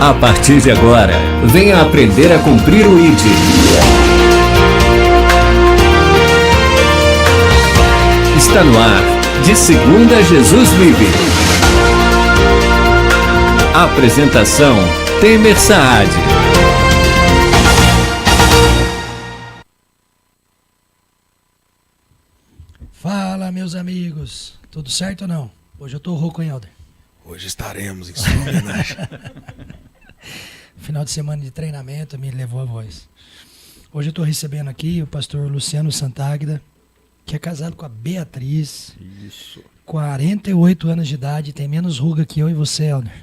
A partir de agora, venha aprender a cumprir o ID. Está no ar, de segunda Jesus vive. Apresentação, Temer Saad. Fala, meus amigos, tudo certo ou não? Hoje eu tô rouco, hein, Helder? Hoje estaremos em sua homenagem. Final de semana de treinamento me levou a voz. Hoje eu estou recebendo aqui o pastor Luciano Santáguida, que é casado com a Beatriz. Isso. 48 anos de idade, tem menos ruga que eu e você, Helder.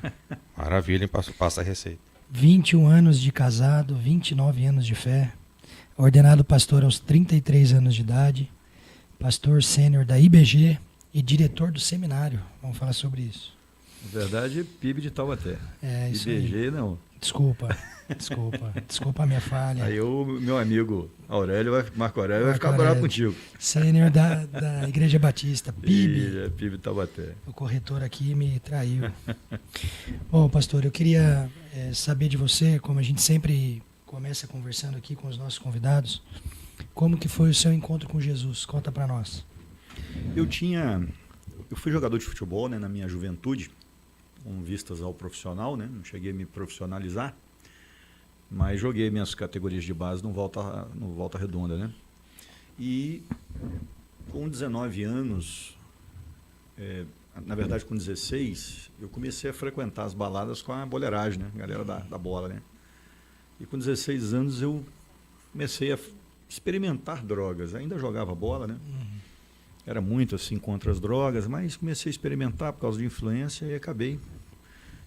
Maravilha, hein? Passa a receita. 21 anos de casado, 29 anos de fé. Ordenado pastor aos 33 anos de idade. Pastor sênior da IBG e diretor do seminário. Vamos falar sobre isso. Na verdade, PIB de Taubaté. É, isso IBG aí. não. Desculpa a minha falha. Aí o meu amigo Marco Aurélio vai ficar bravo contigo. Sênior da Igreja Batista, PIB. PIB de Taubaté. O corretor aqui me traiu. Bom, pastor, eu queria saber de você, como a gente sempre começa conversando aqui com os nossos convidados, como que foi o seu encontro com Jesus? Conta para nós. Eu fui jogador de futebol, né, na minha juventude, com vistas ao profissional, né? Não cheguei a me profissionalizar, mas joguei minhas categorias de base no Volta Redonda, né? E com 19 anos, na verdade com 16, eu comecei a frequentar as baladas com a boleiragem, né? A galera da bola, né? E com 16 anos eu comecei a experimentar drogas. Ainda jogava bola, né? Era muito assim contra as drogas, mas comecei a experimentar por causa de influência e acabei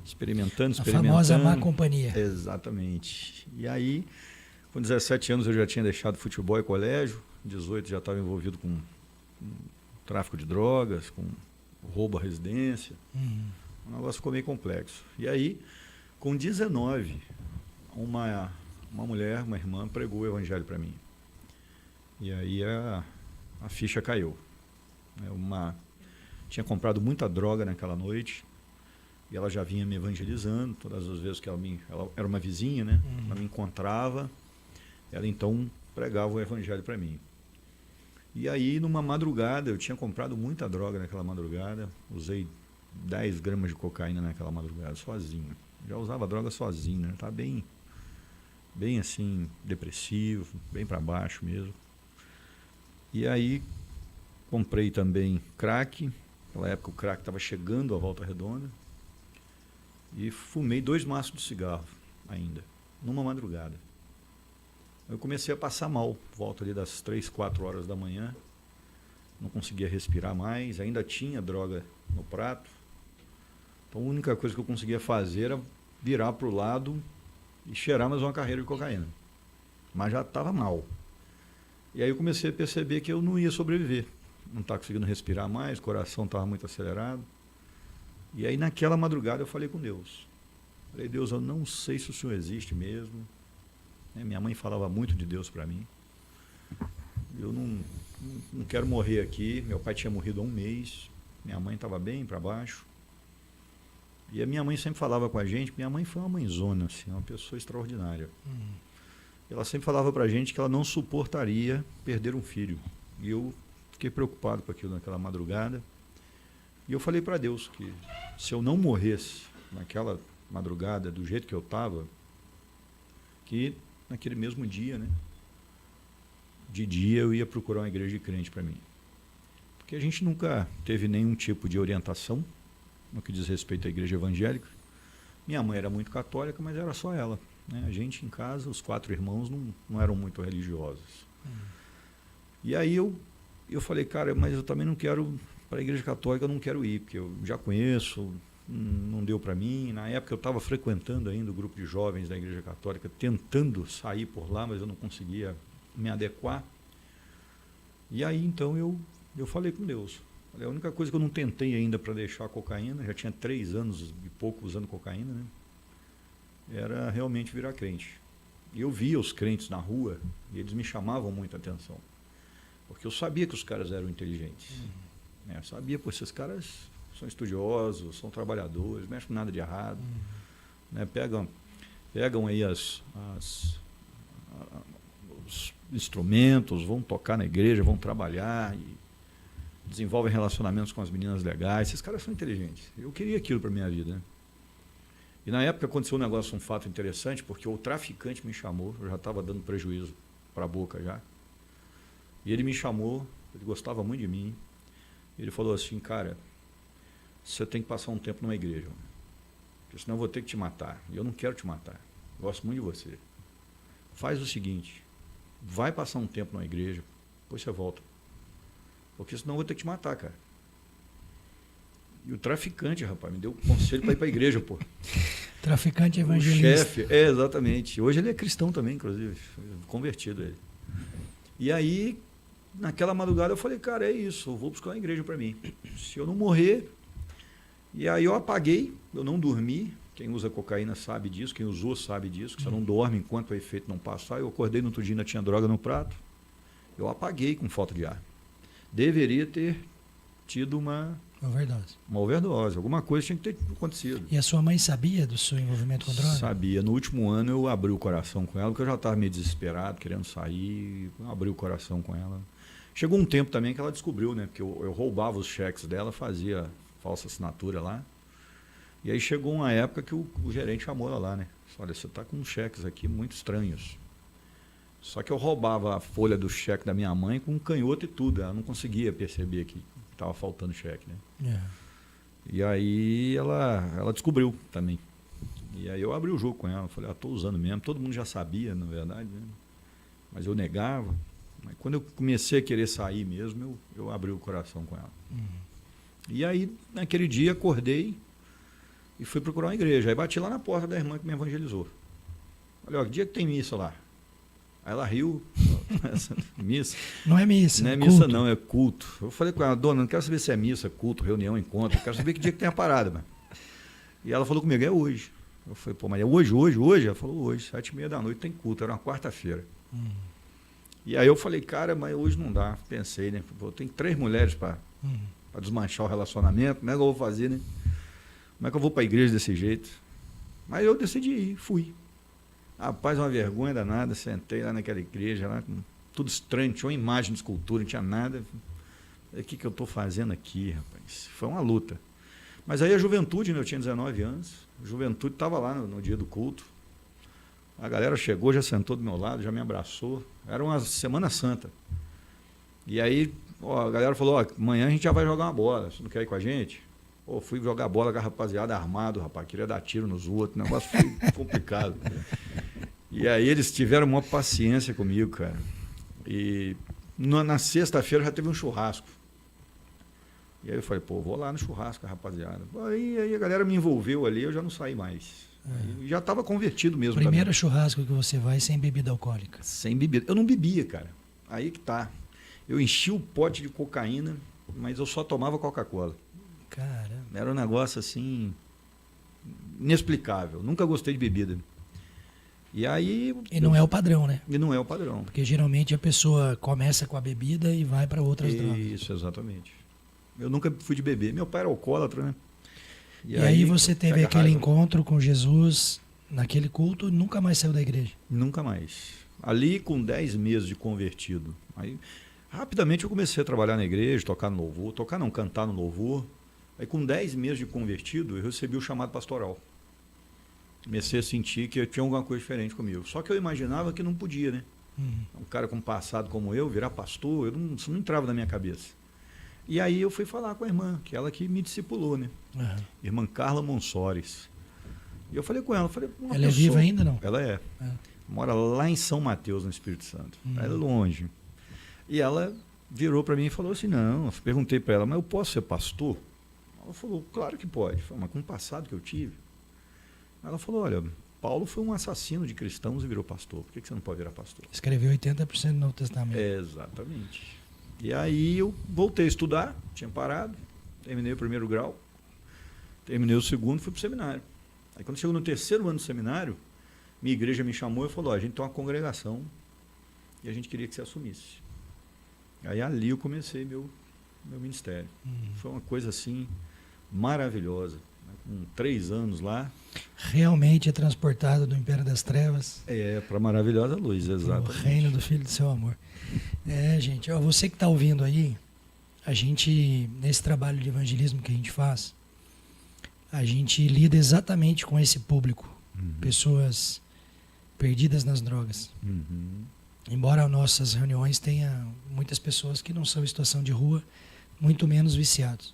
experimentando. A famosa má companhia. Exatamente. E aí, com 17 anos eu já tinha deixado futebol e colégio, 18 já estava envolvido com tráfico de drogas, com roubo à residência. O negócio ficou meio complexo. E aí, com 19, uma mulher, uma irmã, pregou o evangelho para mim. E aí a ficha caiu. Tinha comprado muita droga naquela noite e ela já vinha me evangelizando todas as vezes que ela era uma vizinha, né? Ela me encontrava, ela então pregava o evangelho para mim. E aí numa madrugada, eu tinha comprado muita droga naquela madrugada, usei 10 gramas de cocaína naquela madrugada sozinho. Já usava droga sozinho, né? Tá bem assim, depressivo, bem para baixo mesmo. E aí comprei também crack. Naquela época o crack estava chegando à Volta Redonda. E fumei 2 maços de cigarro ainda, numa madrugada. Eu comecei a passar mal, volta ali das 3, 4 horas da manhã. Não conseguia respirar mais, ainda tinha droga no prato. Então a única coisa que eu conseguia fazer era virar para o lado e cheirar mais uma carreira de cocaína. Mas já estava mal. E aí eu comecei a perceber que eu não ia sobreviver. Não estava conseguindo respirar mais, o coração estava muito acelerado. E aí naquela madrugada eu falei com Deus. Falei, Deus, eu não sei se o Senhor existe mesmo. Minha mãe falava muito de Deus para mim. Eu não quero morrer aqui. Meu pai tinha morrido há 1 mês. Minha mãe estava bem para baixo. E a minha mãe sempre falava com a gente. Minha mãe foi uma mãezona, assim, uma pessoa extraordinária. Ela sempre falava para a gente que ela não suportaria perder um filho. E eu fiquei preocupado com aquilo naquela madrugada. E eu falei para Deus que se eu não morresse naquela madrugada do jeito que eu estava, que naquele mesmo dia, né, de dia eu ia procurar uma igreja de crente para mim. Porque a gente nunca teve nenhum tipo de orientação no que diz respeito à igreja evangélica. Minha mãe era muito católica, mas era só ela. A gente em casa, os 4 irmãos, não eram muito religiosos. E aí eu falei, cara, mas eu também não quero, para a igreja católica eu não quero ir, porque eu já conheço, não deu para mim. Na época eu estava frequentando ainda o grupo de jovens da igreja católica, tentando sair por lá, mas eu não conseguia me adequar. E aí então eu falei com Deus. Falei, a única coisa que eu não tentei ainda para deixar a cocaína, já tinha 3 anos e pouco usando cocaína, né? Era realmente virar crente. E eu via os crentes na rua e eles me chamavam muita atenção. Porque eu sabia que os caras eram inteligentes. Eu sabia, pô, esses caras são estudiosos, são trabalhadores, não mexem com nada de errado. Pegam pegam aí os instrumentos, vão tocar na igreja, vão trabalhar e desenvolvem relacionamentos com as meninas legais. Esses caras são inteligentes. Eu queria aquilo para minha vida, né? E na época aconteceu um fato interessante, porque o traficante me chamou, eu já estava dando prejuízo para a Boca já. E ele me chamou, ele gostava muito de mim. Ele falou assim, cara, você tem que passar um tempo numa igreja, porque senão eu vou ter que te matar. E eu não quero te matar, gosto muito de você. Faz o seguinte, vai passar um tempo numa igreja, depois você volta. Porque senão eu vou ter que te matar, cara. E o traficante, rapaz, me deu conselho para ir para a igreja, pô. Traficante O evangelista. chefe, exatamente. Hoje ele é cristão também, inclusive, convertido ele. E aí, naquela madrugada eu falei, cara, é isso, eu vou buscar uma igreja para mim. Se eu não morrer... E aí eu apaguei, eu não dormi. Quem usa cocaína sabe disso, quem usou sabe disso, que você não dorme enquanto o efeito não passar. Eu acordei no outro dia, ainda tinha droga no prato. Eu apaguei com falta de ar. Deveria ter tido uma overdose. Alguma coisa tinha que ter acontecido. E a sua mãe sabia do seu envolvimento com droga? Sabia. No último ano eu abri o coração com ela, porque eu já estava meio desesperado, querendo sair. Eu abri o coração com ela. Chegou um tempo também que ela descobriu, né? Porque eu roubava os cheques dela, fazia falsa assinatura lá. E aí chegou uma época que o gerente chamou ela lá, né? Olha, você está com uns cheques aqui muito estranhos. Só que eu roubava a folha do cheque da minha mãe com um canhoto e tudo. Ela não conseguia perceber que estava faltando cheque, né? E aí ela descobriu também. E aí eu abri o jogo com ela. Falei, estou usando mesmo. Todo mundo já sabia, na verdade, né? Mas eu negava. Mas quando eu comecei a querer sair mesmo, eu abri o coração com ela. E aí, naquele dia, acordei e fui procurar uma igreja. Aí bati lá na porta da irmã que me evangelizou. Falei, ó, que dia que tem missa lá? Aí ela riu. Missa? Não é missa. Não é culto. missa não, é culto. Eu falei com ela, dona, não quero saber se é missa, culto, reunião, encontro. Eu quero saber que dia que tem a parada, mano. E ela falou comigo, é hoje. Eu falei, pô, mas é hoje? Ela falou, hoje, 7h30 da noite tem culto, era uma quarta-feira. E aí eu falei, cara, mas hoje não dá. Pensei, né? Pô, tem 3 mulheres para desmanchar o relacionamento, como é que eu vou fazer, né? Como é que eu vou para a igreja desse jeito? Mas eu decidi ir, fui. Rapaz, uma vergonha danada, sentei lá naquela igreja, lá, tudo estranho, tinha uma imagem de escultura, não tinha nada. Falei, o que eu estou fazendo aqui, rapaz? Foi uma luta. Mas aí a juventude, né? Eu tinha 19 anos, a juventude estava lá no dia do culto. A galera chegou, já sentou do meu lado, já me abraçou. Era uma Semana Santa. E aí, a galera falou, amanhã a gente já vai jogar uma bola, você não quer ir com a gente? Fui jogar bola com a rapaziada armado, rapaz, queria dar tiro nos outros, o negócio foi complicado. E aí eles tiveram uma paciência comigo, cara. E na sexta-feira já teve um churrasco. E aí eu falei, vou lá no churrasco, rapaziada. Aí a galera me envolveu ali, eu já não saí mais. E já estava convertido mesmo. Primeiro também. churrasco que você vai sem bebida alcoólica. Sem bebida. Eu não bebia, cara. Aí que tá. Eu enchi o pote de cocaína, mas eu só tomava Coca-Cola. Caramba. Era um negócio assim inexplicável. Nunca gostei de bebida. E aí... E não é o padrão, né? E não é o padrão. Porque geralmente a pessoa começa com a bebida e vai para outras drogas. Isso, exatamente. Eu nunca fui de beber. Meu pai era alcoólatra, né? E aí você teve aquele encontro com Jesus naquele culto e nunca mais saiu da igreja? Nunca mais. Ali com 10 meses de convertido. Aí rapidamente eu comecei a trabalhar na igreja, tocar no louvor. Cantar no louvor. Aí com 10 meses de convertido eu recebi o chamado pastoral. Comecei a sentir que tinha alguma coisa diferente comigo. Só que eu imaginava que não podia, né? Um cara com um passado como eu, virar pastor, isso não entrava na minha cabeça. E aí eu fui falar com a irmã, que ela que me discipulou, né? Irmã Carla Monsores. E eu falei com ela, ela é viva ainda, não? Ela é. Mora lá em São Mateus, no Espírito Santo. Ela é longe. E ela virou para mim e falou assim, não, eu perguntei para ela, mas eu posso ser pastor? Ela falou, claro que pode. Eu falei, mas com o passado que eu tive. Ela falou, olha, Paulo foi um assassino de cristãos e virou pastor. Por que você não pode virar pastor? Escreveu 80% do Novo Testamento. Exatamente. E aí eu voltei a estudar, tinha parado, terminei o 1º grau, terminei o 2º, fui para o seminário. Aí quando chegou no 3º ano do seminário, minha igreja me chamou e falou, a gente tem uma congregação e a gente queria que você assumisse. Aí ali eu comecei meu ministério. Foi uma coisa assim maravilhosa. com 3 anos lá. Realmente é transportado do Império das Trevas Para a maravilhosa luz, o exatamente. reino do Filho do seu amor. Gente, ó, você que está ouvindo aí, a gente, nesse trabalho de evangelismo que a gente faz, a gente lida exatamente com esse público. Pessoas perdidas nas drogas. Embora nossas reuniões tenha muitas pessoas que não são em situação de rua, muito menos viciados.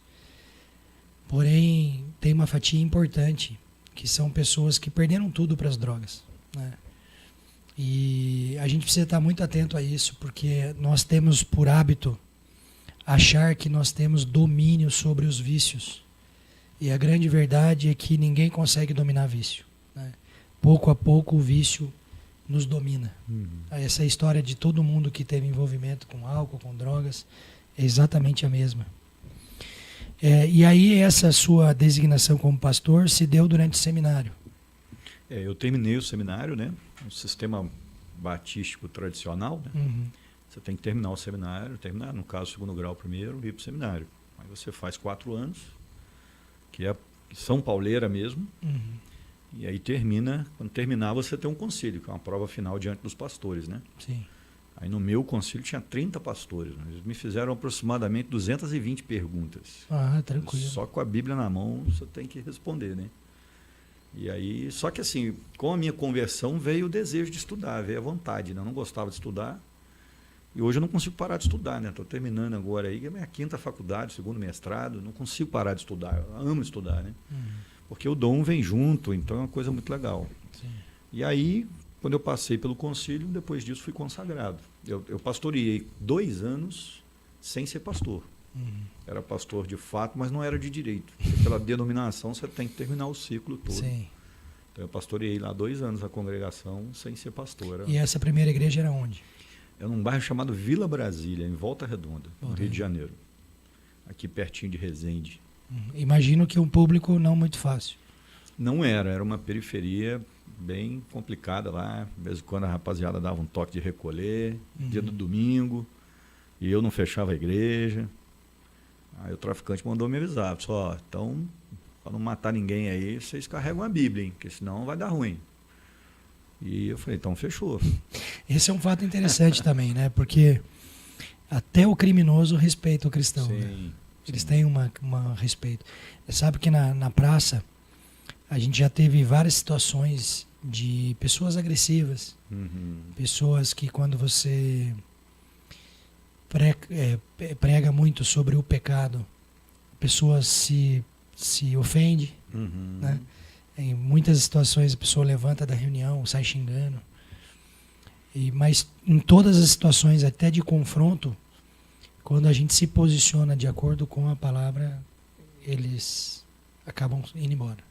Porém, tem uma fatia importante, que são pessoas que perderam tudo para as drogas, né? E a gente precisa estar muito atento a isso, porque nós temos por hábito achar que nós temos domínio sobre os vícios. E a grande verdade é que ninguém consegue dominar vício, né? Pouco a pouco o vício nos domina. Essa história de todo mundo que teve envolvimento com álcool, com drogas, é exatamente a mesma. E aí essa sua designação como pastor se deu durante o seminário. Eu terminei o seminário, né? Um sistema batístico tradicional, né? Você tem que terminar o seminário, no caso, 2º grau primeiro, e ir para o seminário. Aí você faz 4 anos, que é São Pauleira mesmo, e aí termina, quando terminar você tem um concílio, que é uma prova final diante dos pastores, né? Sim. Aí no meu concílio tinha 30 pastores, né? Eles me fizeram aproximadamente 220 perguntas. Tranquilo. Só com a Bíblia na mão você tem que responder, né? E aí, só que assim, com a minha conversão veio o desejo de estudar, veio a vontade, né? Eu não gostava de estudar. E hoje eu não consigo parar de estudar, né? Estou terminando agora aí, a minha 5ª faculdade, 2º mestrado, não consigo parar de estudar, eu amo estudar, né? Porque o dom vem junto, então é uma coisa muito legal. Sim. E aí, quando eu passei pelo concílio, depois disso fui consagrado. Eu pastoreei 2 anos sem ser pastor. Era pastor de fato, mas não era de direito. Porque pela denominação você tem que terminar o ciclo todo. Sim. Então eu pastoreei lá 2 anos a congregação sem ser pastor. E essa primeira igreja era onde? Era num bairro chamado Vila Brasília, em Volta Redonda, no Rio de Janeiro. Aqui pertinho de Resende. Imagino que um público não muito fácil. Não era uma periferia bem complicada lá. De vez em quando a rapaziada dava um toque de recolher, dia do domingo, e eu não fechava a igreja. Aí o traficante mandou me avisar, pessoal, então, para não matar ninguém aí, vocês carregam a Bíblia, hein, porque senão vai dar ruim. E eu falei, então fechou. Esse é um fato interessante também, né? Porque até o criminoso respeita o cristão. Sim, né? Eles têm um respeito. Você sabe que na praça a gente já teve várias situações de pessoas agressivas, pessoas que quando você prega muito sobre o pecado, pessoas se ofendem, né? Em muitas situações a pessoa levanta da reunião, sai xingando. Mas em todas as situações, até de confronto, quando a gente se posiciona de acordo com a palavra, eles acabam indo embora.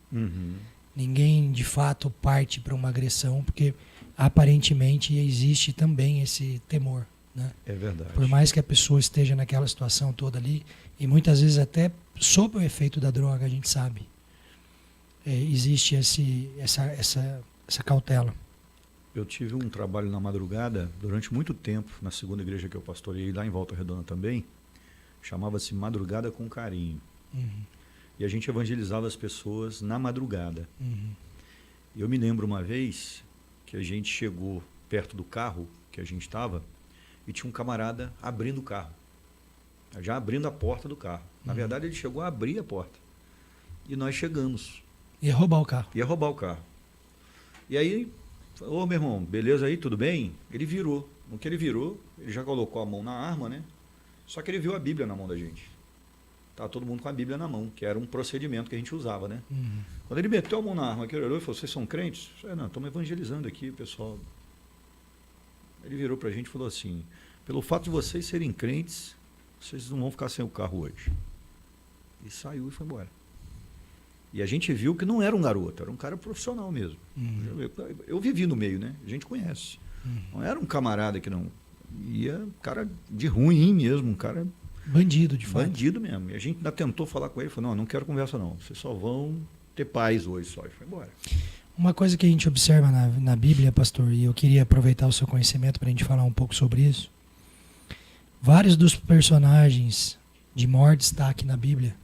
Ninguém de fato parte para uma agressão, porque aparentemente existe também esse temor, né? É verdade. Por mais que a pessoa esteja naquela situação toda ali, e muitas vezes até sob o efeito da droga, a gente sabe. Existe essa cautela. Eu tive um trabalho na madrugada durante muito tempo, na 2ª igreja que eu pastoreei, lá em Volta Redonda também, chamava-se Madrugada com Carinho. E a gente evangelizava as pessoas na madrugada. Eu me lembro uma vez que a gente chegou perto do carro que a gente estava e tinha um camarada abrindo o carro, já abrindo a porta do carro. Na verdade, ele chegou a abrir a porta. E nós chegamos. Ia roubar o carro. Ia roubar o carro. E aí, ô meu irmão, beleza aí, tudo bem? Ele virou. No que ele virou, ele já colocou a mão na arma, né? Só que ele viu a Bíblia na mão da gente. Tava todo mundo com a Bíblia na mão, que era um procedimento que a gente usava, né? Quando ele meteu a mão na arma, que ele olhou e falou, vocês são crentes? Eu falei, não, estamos evangelizando aqui, pessoal. Ele virou pra gente e falou assim, pelo fato de vocês serem crentes, vocês não vão ficar sem o carro hoje. E saiu e foi embora. E a gente viu que não era um garoto, era um cara profissional mesmo. Eu vivi no meio, né? A gente conhece. Não era um camarada que não... Ia cara de ruim mesmo, um cara... Bandido, de fato. Bandido mesmo. E a gente ainda tentou falar com ele, falou, não quero conversa não. Vocês só vão ter paz hoje só. E foi embora. Uma coisa que a gente observa na Bíblia, pastor, e eu queria aproveitar o seu conhecimento para a gente falar um pouco sobre isso. Vários dos personagens de maior destaque na Bíblia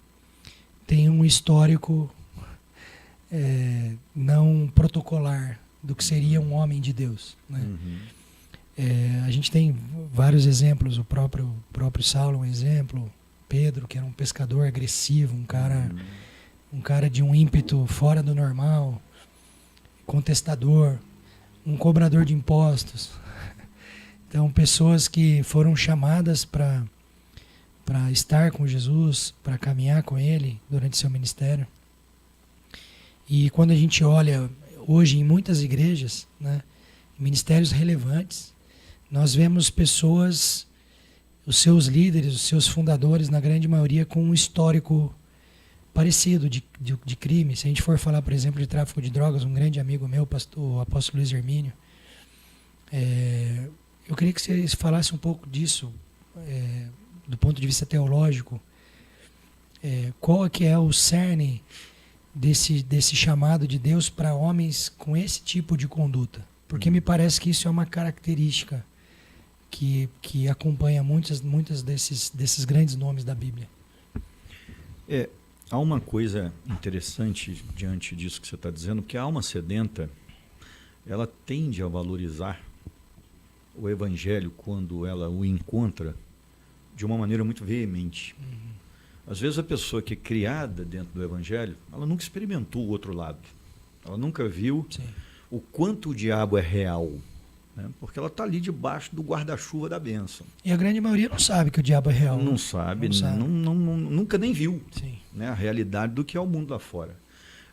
têm um histórico não protocolar do que seria um homem de Deus, né? A gente tem vários exemplos, o próprio Saulo, um exemplo, Pedro, que era um pescador agressivo, um cara de um ímpeto fora do normal, contestador, um cobrador de impostos. Então, pessoas que foram chamadas para estar com Jesus, para caminhar com Ele durante seu ministério. E quando a gente olha hoje em muitas igrejas, né, ministérios relevantes, nós vemos pessoas, os seus líderes, os seus fundadores, na grande maioria, com um histórico parecido de crime. Se a gente for falar, por exemplo, de tráfico de drogas, um grande amigo meu, o apóstolo Luiz Hermínio, eu queria que você falasse um pouco disso, do ponto de vista teológico. Qual é que é o cerne desse chamado de Deus para homens com esse tipo de conduta? Porque me parece que isso é uma característica que acompanha muitas desses grandes nomes da Bíblia. Há uma coisa interessante diante disso que você está dizendo, que a alma sedenta, ela tende a valorizar o Evangelho quando ela o encontra de uma maneira muito veemente. Às vezes a pessoa que é criada dentro do Evangelho, ela nunca experimentou o outro lado. Ela nunca viu o quanto o diabo é real, né? Porque ela está ali debaixo do guarda-chuva da bênção. E a grande maioria não sabe que o diabo é real. Não sabe, nunca nem viu, Sim. né, a realidade do que é o mundo lá fora.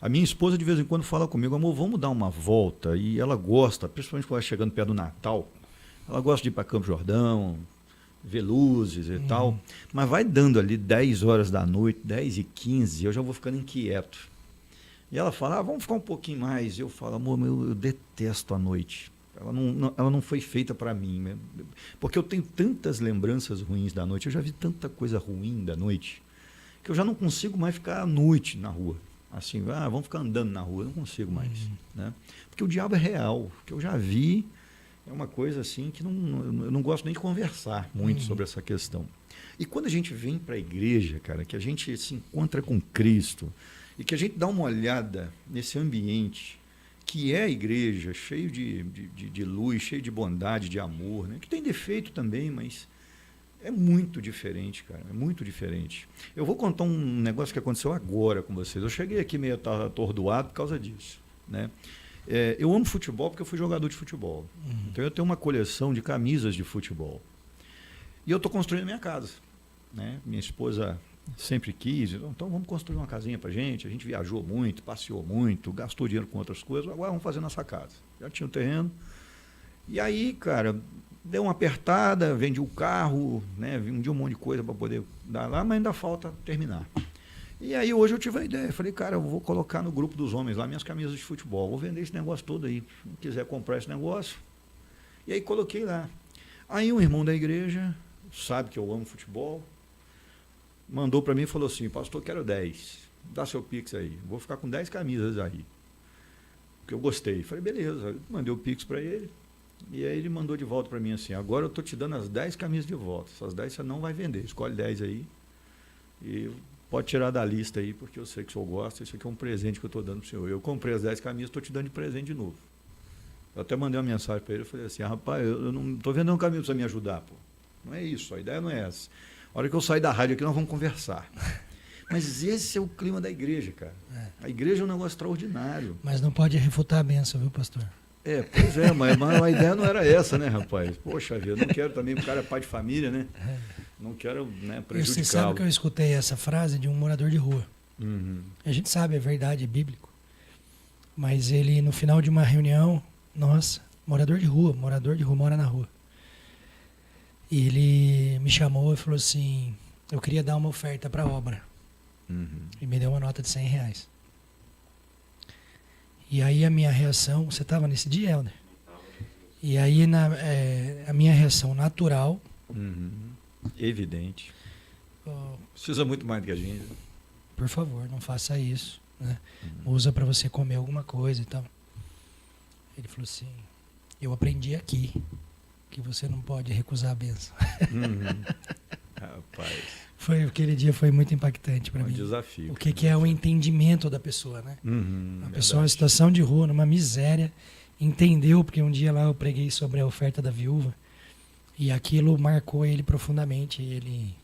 A minha esposa de vez em quando fala comigo, amor, vamos dar uma volta, e ela gosta, principalmente quando vai chegando perto do Natal, ela gosta de ir para Campo Jordão, ver luzes e tal, mas vai dando ali 10 horas da noite, 10h15, eu já vou ficando inquieto. E ela fala, vamos ficar um pouquinho mais. Eu falo, amor, eu detesto a noite. Ela não foi feita para mim, né? Porque eu tenho tantas lembranças ruins da noite, eu já vi tanta coisa ruim da noite, que eu já não consigo mais ficar à noite na rua. Assim, vamos ficar andando na rua, eu não consigo mais. Né? Porque o diabo é real, o que eu já vi é uma coisa assim que eu não gosto nem de conversar muito sobre essa questão. E quando a gente vem para a igreja, cara, que a gente se encontra com Cristo e que a gente dá uma olhada nesse ambiente que é a igreja, cheio de luz, cheio de bondade, de amor, né? Que tem defeito também, mas é muito diferente, cara, é muito diferente. Eu vou contar um negócio que aconteceu agora com vocês. Eu cheguei aqui meio atordoado por causa disso, né? Eu amo futebol porque eu fui jogador de futebol. Então eu tenho uma coleção de camisas de futebol. E eu estou construindo a minha casa, né? Minha esposa sempre quis, então vamos construir uma casinha pra gente. A gente viajou muito, passeou muito, gastou dinheiro com outras coisas, agora vamos fazer nossa casa. Já tinha o terreno. E aí, cara, deu uma apertada, vendi o carro, né? Vendi um monte de coisa para poder dar lá, mas ainda falta terminar. E aí hoje eu tive a ideia, falei, cara, eu vou colocar no grupo dos homens lá minhas camisas de futebol, vou vender esse negócio todo aí, quem quiser comprar esse negócio. E aí coloquei lá. Aí um irmão da igreja, sabe que eu amo futebol, mandou para mim e falou assim, pastor, quero 10, dá seu Pix aí, vou ficar com 10 camisas aí, porque eu gostei. Falei, beleza, mandei o Pix para ele, e aí ele mandou de volta para mim assim, agora eu estou te dando as 10 camisas de volta, essas 10 você não vai vender, escolhe 10 aí, e pode tirar da lista aí, porque eu sei que o senhor gosta, isso aqui é um presente que eu estou dando para o senhor. Eu comprei as 10 camisas, estou te dando de presente de novo. Eu até mandei uma mensagem para ele, eu falei assim, rapaz, eu não estou vendendo um caminho para você me ajudar, pô. Não é isso, a ideia não é essa. A hora que eu sair da rádio aqui, nós vamos conversar. Mas esse é o clima da igreja, cara. A igreja é um negócio extraordinário. Mas não pode refutar a bênção, viu, pastor? Pois é, mas a ideia não era essa, né, rapaz? Poxa vida, eu não quero também, o cara é pai de família, né? Não quero, né, prejudicá-lo. Você sabe que eu escutei essa frase de um morador de rua. A gente sabe, é verdade, é bíblico. Mas ele, no final de uma reunião, morador de rua, mora na rua. E ele me chamou e falou assim, eu queria dar uma oferta para a obra. E me deu uma nota de R$100. E aí a minha reação, você estava nesse dia, Helder? E aí a minha reação natural... Evidente. Precisa muito mais do que a gente. Por favor, não faça isso, né? Usa para você comer alguma coisa e tal. Ele falou assim, eu aprendi aqui que você não pode recusar a bênção. Rapaz. Aquele dia foi muito impactante para Um mim. desafio. O que é o entendimento da pessoa, né? A pessoa em verdade. situação de rua, numa miséria, entendeu, porque um dia lá eu preguei sobre a oferta da viúva e aquilo marcou ele profundamente. Ele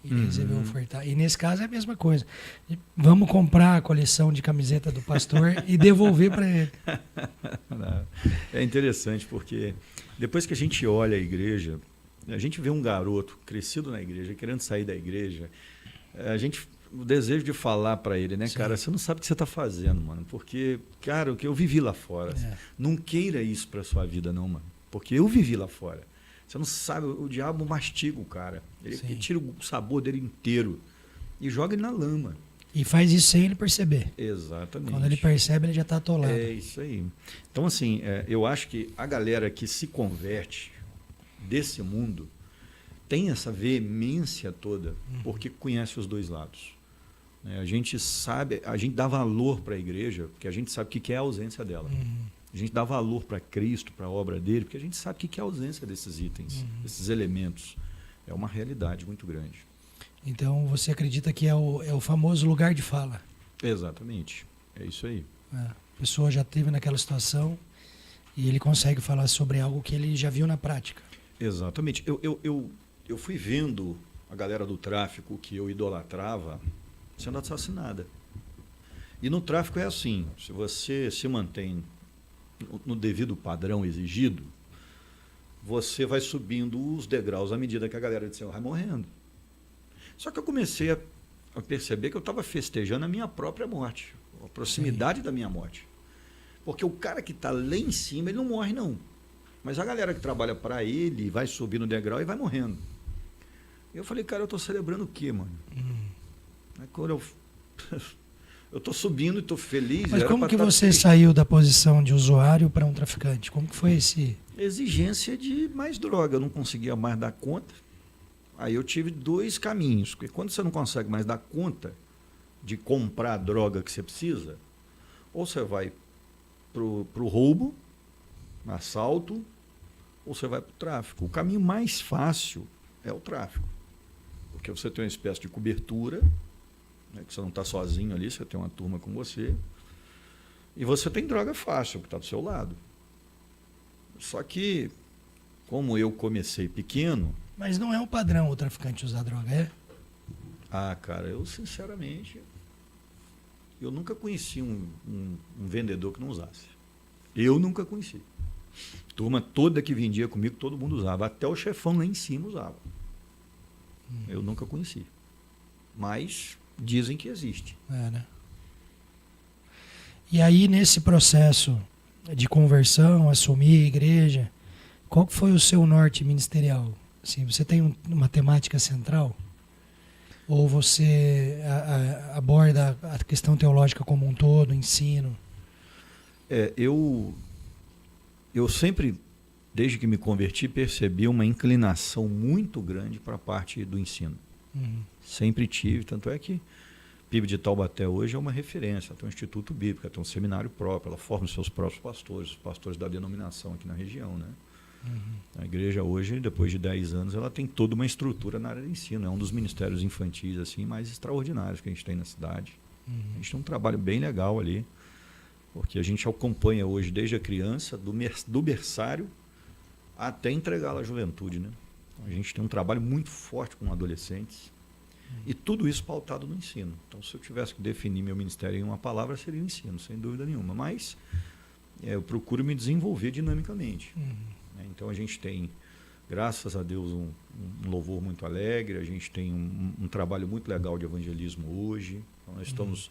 resolveu ofertar. E nesse caso é a mesma coisa. Vamos comprar a coleção de camiseta do pastor e devolver para ele. É interessante porque depois que a gente olha a igreja, a gente vê um garoto crescido na igreja, querendo sair da igreja, o desejo de falar para ele, né, Sim. cara, você não sabe o que você está fazendo, mano, porque, cara, o que eu vivi lá fora, não queira isso para sua vida não, mano, porque eu vivi lá fora. Você não sabe, o diabo mastiga o cara, ele tira o sabor dele inteiro e joga ele na lama. E faz isso sem ele perceber. Exatamente. Quando ele percebe, ele já está atolado. É isso aí. Então, assim, eu acho que a galera que se converte desse mundo tem essa veemência toda porque conhece os dois lados. A gente sabe, a gente dá valor para a igreja porque a gente sabe o que é a ausência dela. A gente dá valor para Cristo, para a obra dele, porque a gente sabe o que é a ausência desses itens, desses elementos. É uma realidade muito grande. Então você acredita que é o famoso lugar de fala. Exatamente. É isso aí. A pessoa já esteve naquela situação e ele consegue falar sobre algo que ele já viu na prática. Exatamente. Eu fui vendo a galera do tráfico que eu idolatrava sendo assassinada. E no tráfico é assim, se você se mantém no devido padrão exigido, você vai subindo os degraus à medida que a galera de cima vai morrendo. Só que eu comecei a perceber que eu estava festejando a minha própria morte, a proximidade da minha morte. Porque o cara que está lá em cima, ele não morre não. Mas a galera que trabalha para ele vai subir no degrau e vai morrendo. Eu falei, cara, eu estou celebrando o quê, mano? Quando eu estou subindo e estou feliz. Mas como que você saiu da posição de usuário para um traficante? Como que foi esse... Exigência de mais droga. Eu não conseguia mais dar conta. Aí eu tive dois caminhos. Porque quando você não consegue mais dar conta de comprar a droga que você precisa, ou você vai pro roubo, assalto, ou você vai para o tráfico. O caminho mais fácil é o tráfico. Porque você tem uma espécie de cobertura, né, que você não está sozinho ali, você tem uma turma com você, e você tem droga fácil, que está do seu lado. Só que, como eu comecei pequeno... Mas não é um padrão o traficante usar droga, é? Ah, cara, eu sinceramente, eu nunca conheci um vendedor que não usasse. Eu nunca conheci. Turma toda que vendia comigo, todo mundo usava. Até o chefão lá em cima usava. Eu nunca conheci. Mas dizem que existe. Né? E aí, nesse processo de conversão, assumir a igreja, qual que foi o seu norte ministerial? Assim, você tem uma temática central? Ou você aborda a questão teológica como um todo, ensino? Eu sempre, desde que me converti, percebi uma inclinação muito grande para a parte do ensino. Sempre tive, tanto é que PIB de Taubaté hoje é uma referência, tem um instituto bíblico, tem um seminário próprio, ela forma os seus próprios pastores, os pastores da denominação aqui na região, né? A igreja hoje, depois de 10 anos, ela tem toda uma estrutura na área de ensino, é um dos ministérios infantis assim mais extraordinários que a gente tem na cidade. A gente tem um trabalho bem legal ali, porque a gente acompanha hoje desde a criança, do berçário até entregá-la à juventude, né? A gente tem um trabalho muito forte com adolescentes e tudo isso pautado no ensino. Então, se eu tivesse que definir meu ministério em uma palavra, seria o ensino, sem dúvida nenhuma. Mas eu procuro me desenvolver dinamicamente. Então, a gente tem, graças a Deus, um louvor muito alegre, a gente tem um trabalho muito legal de evangelismo hoje. Então, nós estamos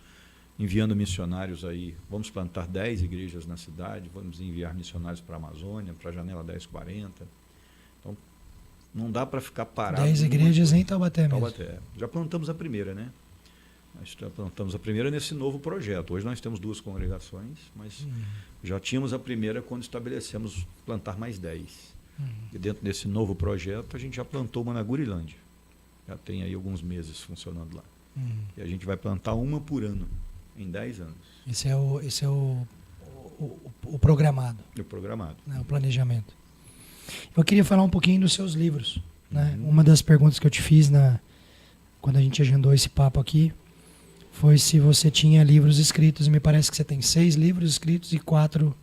enviando missionários aí, vamos plantar 10 igrejas na cidade, vamos enviar missionários para a Amazônia, para a Janela 1040. Então, não dá para ficar parado. 10 igrejas em Taubaté mesmo. Taubaté. Já plantamos a primeira, né? Nós já plantamos a primeira nesse novo projeto. Hoje nós temos 2 congregações, mas já tínhamos a primeira quando estabelecemos plantar mais 10. E dentro desse novo projeto, a gente já plantou uma na Gurilândia. Já tem aí alguns meses funcionando lá. E a gente vai plantar uma por ano, em 10 anos. Esse é o programado. O programado. Né, o planejamento. Eu queria falar um pouquinho dos seus livros. Né? Uma das perguntas que eu te fiz quando a gente agendou esse papo aqui, foi se você tinha livros escritos. Me parece que você tem 6 livros escritos e 4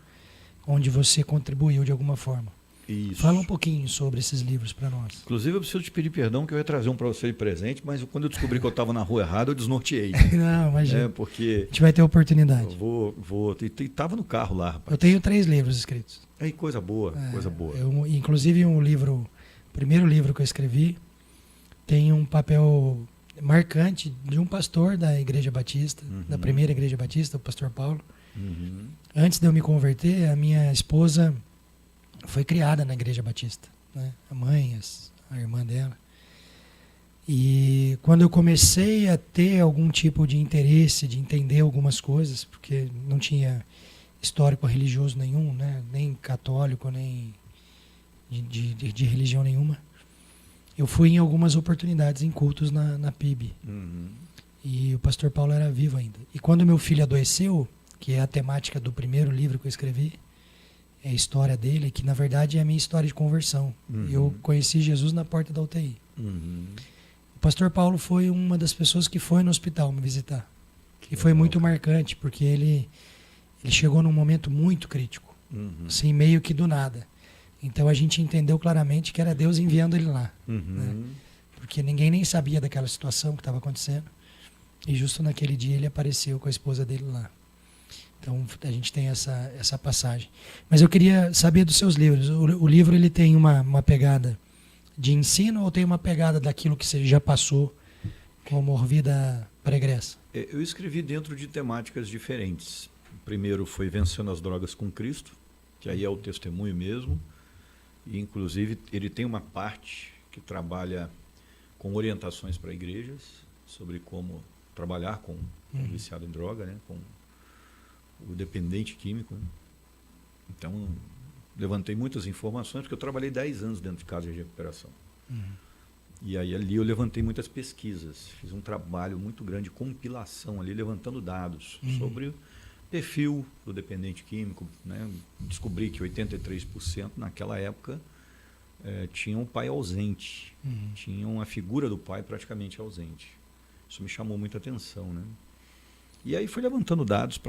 onde você contribuiu de alguma forma. Isso. Fala um pouquinho sobre esses livros para nós. Inclusive, eu preciso te pedir perdão que eu ia trazer um para você de presente, mas quando eu descobri que eu estava na rua errada, eu desnorteei. Não, imagina. É, porque A gente vai ter oportunidade. eu vou. E tava no carro lá, rapaz. Eu tenho 3 livros escritos. Aí, coisa boa, coisa boa. Inclusive, o primeiro livro que eu escrevi, tem um papel marcante de um pastor da Igreja Batista, da primeira Igreja Batista, o pastor Paulo. Uhum. Antes de eu me converter, a minha esposa foi criada na Igreja Batista, né? A mãe, a irmã dela. E quando eu comecei a ter algum tipo de interesse, de entender algumas coisas, porque não tinha histórico religioso nenhum, né? Nem católico, nem de religião nenhuma, eu fui em algumas oportunidades em cultos na PIB. Uhum. E o pastor Paulo era vivo ainda. E quando meu filho adoeceu, que é a temática do primeiro livro que eu escrevi, é a história dele, que na verdade é a minha história de conversão. Uhum. Eu conheci Jesus na porta da UTI. Uhum. O pastor Paulo foi uma das pessoas que foi no hospital me visitar. E foi muito marcante, porque ele chegou num momento muito crítico, assim, meio que do nada. Então a gente entendeu claramente que era Deus enviando ele lá. Né? Porque ninguém nem sabia daquela situação que estava acontecendo. E justo naquele dia ele apareceu com a esposa dele lá. Então a gente tem essa passagem. Mas eu queria saber dos seus livros. O livro ele tem uma pegada de ensino ou tem uma pegada daquilo que você já passou como vida pregressa? Eu escrevi dentro de temáticas diferentes. O primeiro foi Vencendo as Drogas com Cristo, que aí é o testemunho mesmo. E, inclusive, ele tem uma parte que trabalha com orientações para igrejas sobre como trabalhar com o viciado em droga, né? Com o dependente químico. Né? Então, levantei muitas informações, porque eu trabalhei 10 anos dentro de casa de recuperação. E aí ali eu levantei muitas pesquisas, fiz um trabalho muito grande de compilação ali, levantando dados sobre o perfil do dependente químico. Né? Descobri que 83% naquela época tinham um pai ausente, tinham a figura do pai praticamente ausente. Isso me chamou muita atenção. Né? E aí fui levantando dados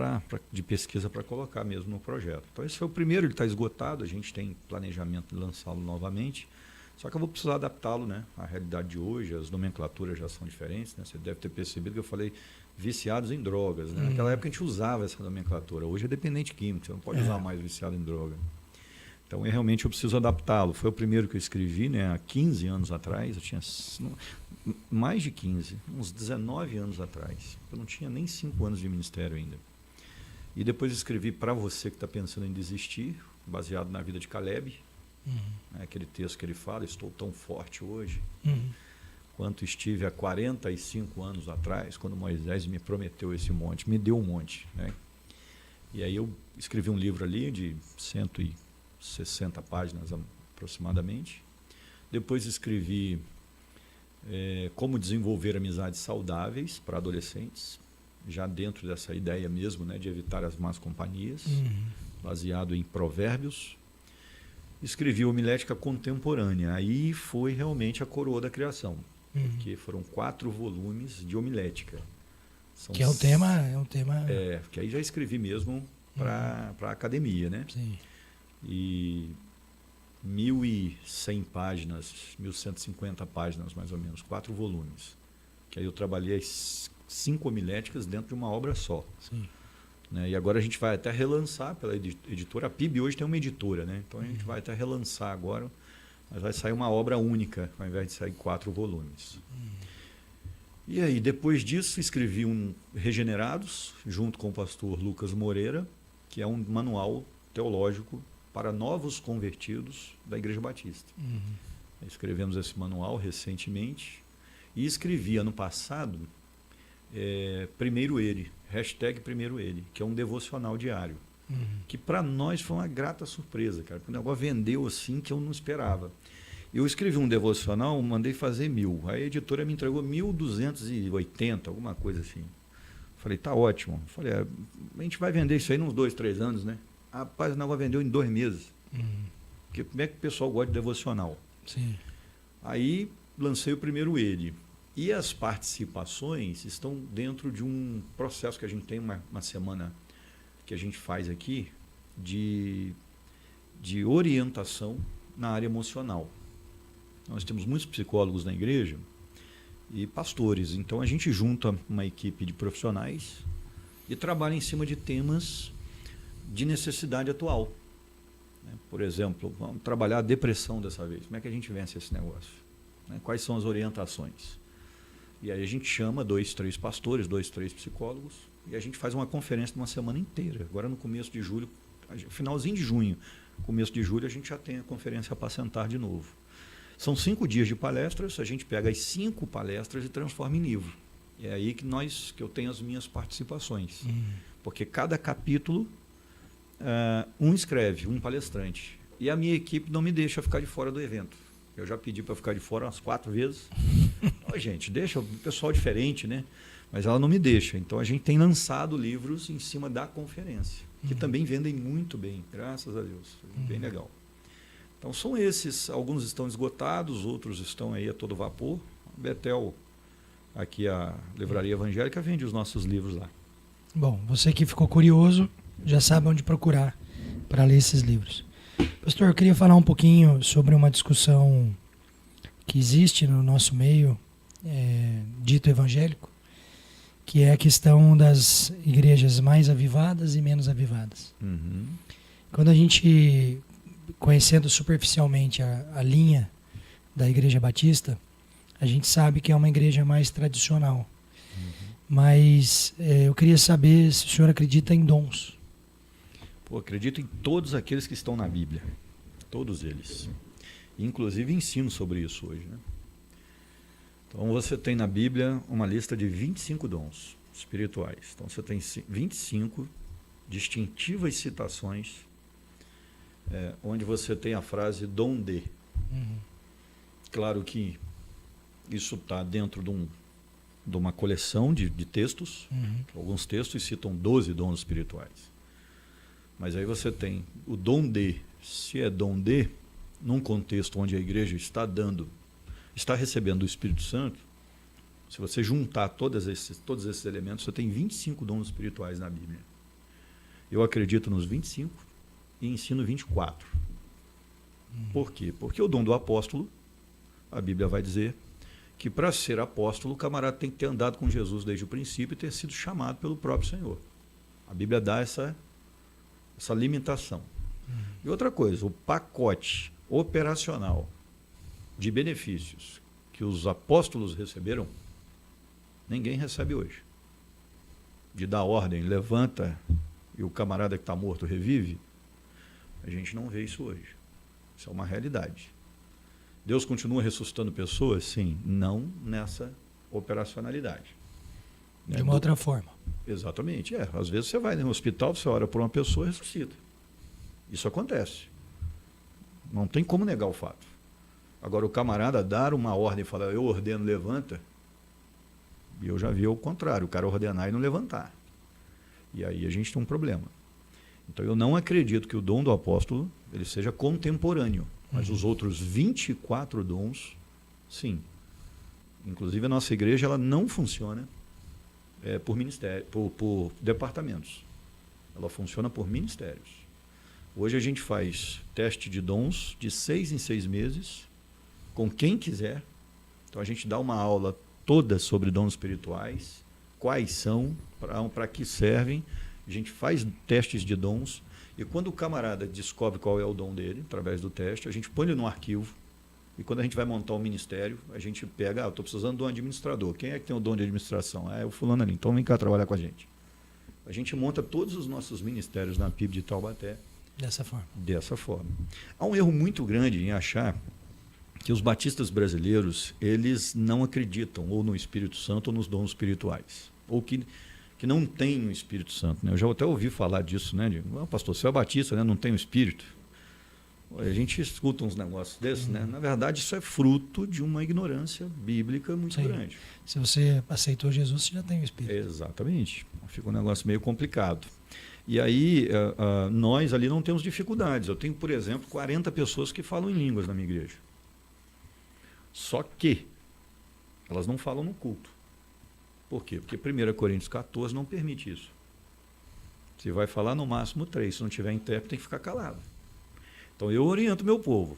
de pesquisa para colocar mesmo no projeto. Então esse foi o primeiro, ele está esgotado, a gente tem planejamento de lançá-lo novamente, só que eu vou precisar adaptá-lo, né, à realidade de hoje, as nomenclaturas já são diferentes, né? Você deve ter percebido que eu falei viciados em drogas. Né? Naquela época a gente usava essa nomenclatura, hoje é dependente químico, você não pode usar mais viciado em droga. Então realmente eu preciso adaptá-lo. Foi o primeiro que eu escrevi, né, há 15 anos atrás, eu tinha mais de 15, uns 19 anos atrás. Eu não tinha nem 5 anos de ministério ainda. E depois escrevi Para Você que está pensando em desistir, baseado na vida de Caleb. Aquele texto que ele fala, estou tão forte hoje, quanto estive há 45 anos atrás, quando Moisés me prometeu esse monte, me deu um monte. Né? E aí eu escrevi um livro ali de 160 páginas aproximadamente. Depois escrevi Como Desenvolver Amizades Saudáveis para Adolescentes, já dentro dessa ideia mesmo, né, de evitar as más companhias, baseado em provérbios. Escrevi Homilética Contemporânea, aí foi realmente a coroa da criação, porque foram 4 volumes de homilética. Que é um tema... que aí já escrevi mesmo para a academia, né? Sim. E 1.100 páginas, 1.150 páginas mais ou menos, 4 volumes. Que aí eu trabalhei as 5 homiléticas dentro de uma obra só. Sim. Né? E agora a gente vai até relançar pela editora. A PIB hoje tem uma editora, né? Então a gente vai até relançar agora, mas vai sair uma obra única, ao invés de sair 4 volumes. E aí, depois disso, escrevi um Regenerados, junto com o pastor Lucas Moreira, que é um manual teológico para novos convertidos da Igreja Batista. Escrevemos esse manual recentemente e escrevi ano passado Primeiro Ele, #Primeiro Ele, que é um devocional diário, que para nós foi uma grata surpresa, cara, porque o negócio vendeu assim que eu não esperava. Eu escrevi um devocional, mandei fazer 1.000, a editora me entregou 1.280, alguma coisa assim. Falei, tá ótimo. Falei, a gente vai vender isso aí nos 2, 3 anos, né? Rapaz, o negócio vendeu em 2 meses. Porque como é que o pessoal gosta de devocional? Sim. Aí lancei o Primeiro Ele. E as participações estão dentro de um processo que a gente tem uma semana que a gente faz aqui de orientação na área emocional. Nós temos muitos psicólogos na igreja e pastores, então a gente junta uma equipe de profissionais e trabalha em cima de temas de necessidade atual. Por exemplo, vamos trabalhar a depressão dessa vez. Como é que a gente vence esse negócio? Quais são as orientações? E aí a gente chama 2, 3 pastores, 2, 3 psicólogos, e a gente faz uma conferência de uma semana inteira. Agora no começo de julho, finalzinho de junho, começo de julho, a gente já tem a conferência para sentar de novo. São 5 dias de palestras, a gente pega as 5 palestras e transforma em livro. E é aí que eu tenho as minhas participações. Porque cada capítulo, um escreve, um palestrante. E a minha equipe não me deixa ficar de fora do evento. Eu já pedi para ficar de fora umas 4 vezes. Gente, deixa o pessoal diferente, né? Mas ela não me deixa. Então a gente tem lançado livros em cima da conferência, que também vendem muito bem, graças a Deus. Bem legal. Então são esses, alguns estão esgotados, outros estão aí a todo vapor. A Betel, aqui a Livraria Evangélica, vende os nossos livros lá. Bom, você que ficou curioso, já sabe onde procurar para ler esses livros. Pastor, eu queria falar um pouquinho sobre uma discussão que existe no nosso meio, dito evangélico, que é a questão das igrejas mais avivadas e menos avivadas. Quando a gente, conhecendo superficialmente a linha da Igreja Batista, a gente sabe que é uma igreja mais tradicional. Mas eu queria saber se o senhor acredita em dons. Acredito em todos aqueles que estão na Bíblia. Todos eles. Inclusive ensino sobre isso hoje. Então você tem na Bíblia uma lista de 25 dons espirituais. Então você tem 25 distintivas citações, onde você tem a frase dom de. Claro que isso está dentro de uma coleção de textos. Alguns textos citam 12 dons espirituais. Mas aí você tem o dom de, se é dom de, num contexto onde a igreja está recebendo o Espírito Santo, se você juntar todos esses elementos, você tem 25 dons espirituais na Bíblia. Eu acredito nos 25 e ensino 24. Por quê? Porque o dom do apóstolo, a Bíblia vai dizer que para ser apóstolo, o camarada tem que ter andado com Jesus desde o princípio e ter sido chamado pelo próprio Senhor. A Bíblia dá essa limitação. E outra coisa, o pacote operacional de benefícios que os apóstolos receberam, ninguém recebe hoje. De dar ordem, levanta, e o camarada que está morto revive, a gente não vê isso hoje. Isso é uma realidade. Deus continua ressuscitando pessoas? Sim, não nessa operacionalidade. De uma outra forma. Exatamente. Às vezes você vai no hospital, você ora por uma pessoa e ressuscita. Isso acontece. Não tem como negar o fato. Agora, o camarada dar uma ordem e falar, eu ordeno, levanta, e eu já vi o contrário, o cara ordenar e não levantar. E aí a gente tem um problema. Então, eu não acredito que o dom do apóstolo ele seja contemporâneo, mas os outros 24 dons, sim. Inclusive, a nossa igreja ela não funciona por ministério, por departamentos. Ela funciona por ministérios. Hoje a gente faz teste de dons de 6 em 6 meses, com quem quiser. Então a gente dá uma aula toda sobre dons espirituais, quais são, para que servem. A gente faz testes de dons e quando o camarada descobre qual é o dom dele, através do teste, a gente põe ele no arquivo. E quando a gente vai montar um ministério, a gente pega, eu estou precisando de um administrador. Quem é que tem o dom de administração? É o fulano ali, então vem cá trabalhar com a gente. A gente monta todos os nossos ministérios na PIB de Taubaté. Dessa forma. Há um erro muito grande em achar que os batistas brasileiros, eles não acreditam ou no Espírito Santo ou nos dons espirituais. Ou que não tem o Espírito Santo. Né? Eu já até ouvi falar disso, né? Pastor, você é batista, né? Não tem o Espírito. A gente escuta uns negócios desses, né? Na verdade, isso é fruto de uma ignorância bíblica muito grande. Se você aceitou Jesus, você já tem o Espírito. Exatamente. Fica um negócio meio complicado. E aí, nós ali não temos dificuldades. Eu tenho, por exemplo, 40 pessoas que falam em línguas na minha igreja. Só que Elas não falam no culto. Por quê? Porque 1 Coríntios 14 não permite isso. Você vai falar no máximo 3. Se não tiver intérprete, tem que ficar calado. Então eu oriento meu povo.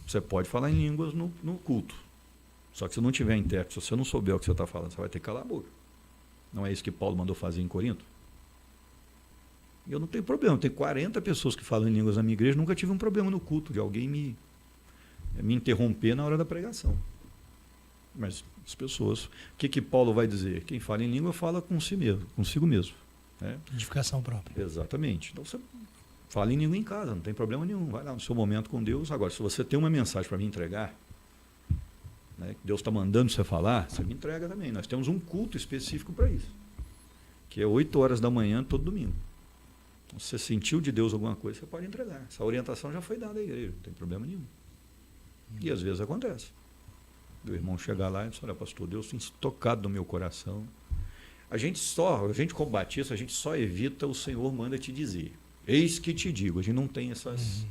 Você pode falar em línguas no culto. Só que se não tiver intérprete, se você não souber o que você está falando, você vai ter que calar a boca. Não é isso que Paulo mandou fazer em Corinto? E eu não tenho problema. Tem 40 pessoas que falam em línguas na minha igreja. Nunca tive um problema no culto de alguém me interromper na hora da pregação. Mas as pessoas... O que Paulo vai dizer? Quem fala em língua fala consigo mesmo. Né? Edificação própria. Exatamente. Então você fala em língua em casa, não tem problema nenhum. Vai lá no seu momento com Deus. Agora, se você tem uma mensagem para me entregar, né, que Deus está mandando você falar, você me entrega também. Nós temos um culto específico para isso, que é 8 horas da manhã todo domingo. Então, se você sentiu de Deus alguma coisa, você pode entregar. Essa orientação já foi dada à igreja, não tem problema nenhum. E às vezes acontece. O irmão chegar lá e diz, olha, pastor, Deus tem tocado no meu coração. A gente como batista, a gente só evita o Senhor manda te dizer. Eis que te digo. A gente não tem essas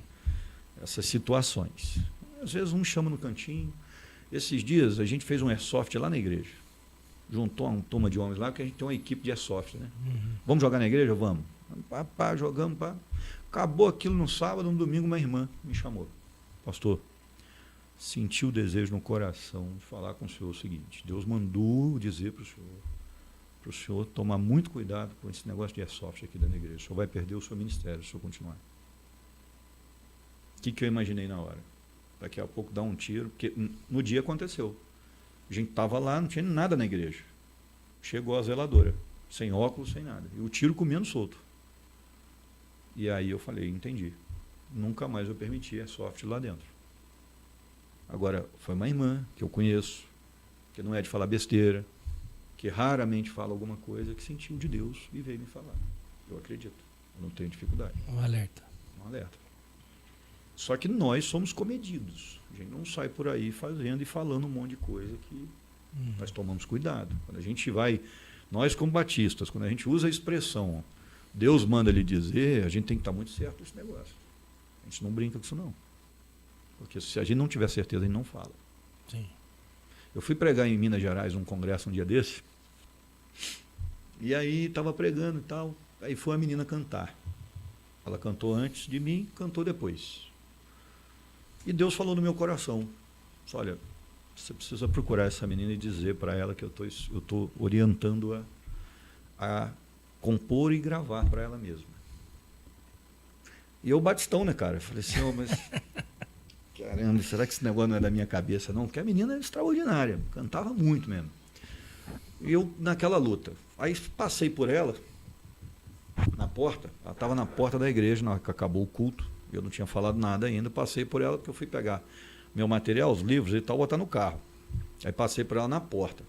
situações. Às vezes um chama no cantinho. Esses dias a gente fez um airsoft lá na igreja. Juntou uma turma de homens lá, porque a gente tem uma equipe de airsoft, né? Vamos jogar na igreja? Vamos. Pá, jogamos, pá. Acabou aquilo no sábado, no domingo, uma irmã me chamou. Pastor, senti o desejo no coração de falar com o senhor o seguinte: Deus mandou dizer para o senhor tomar muito cuidado com esse negócio de airsoft aqui da igreja. O senhor vai perder o seu ministério se o senhor continuar. O que eu imaginei na hora? Daqui a pouco dá um tiro, porque no dia aconteceu. A gente estava lá, não tinha nada na igreja. Chegou a zeladora, sem óculos, sem nada. E o tiro comendo solto. E aí eu falei, entendi. Nunca mais eu permiti airsoft lá dentro. Agora, foi uma irmã que eu conheço, que não é de falar besteira, que raramente fala alguma coisa, que sentiu de Deus e veio me falar. Eu acredito. Eu não tenho dificuldade. Um alerta. Um alerta. Só que nós somos comedidos. A gente não sai por aí fazendo e falando um monte de coisa que nós tomamos cuidado. Quando a gente vai, nós como batistas, quando a gente usa a expressão Deus manda lhe dizer, a gente tem que estar muito certo nesse negócio. A gente não brinca com isso não. Porque se a gente não tiver certeza, a gente não fala. Sim. Eu fui pregar em Minas Gerais, num congresso um dia desse, e aí estava pregando e tal, aí foi a menina cantar. Ela cantou antes de mim, cantou depois. E Deus falou no meu coração, disse, olha, você precisa procurar essa menina e dizer para ela que eu estou orientando-a a compor e gravar para ela mesma. E eu batistão, né, cara? Eu falei assim, mas caramba, será que esse negócio não é da minha cabeça, não? Porque a menina é extraordinária, cantava muito mesmo. E eu, naquela luta, aí passei por ela, na porta, ela estava na porta da igreja, na hora que acabou o culto, eu não tinha falado nada ainda, passei por ela, porque eu fui pegar meu material, os livros e tal, botar no carro. Aí passei por ela na porta.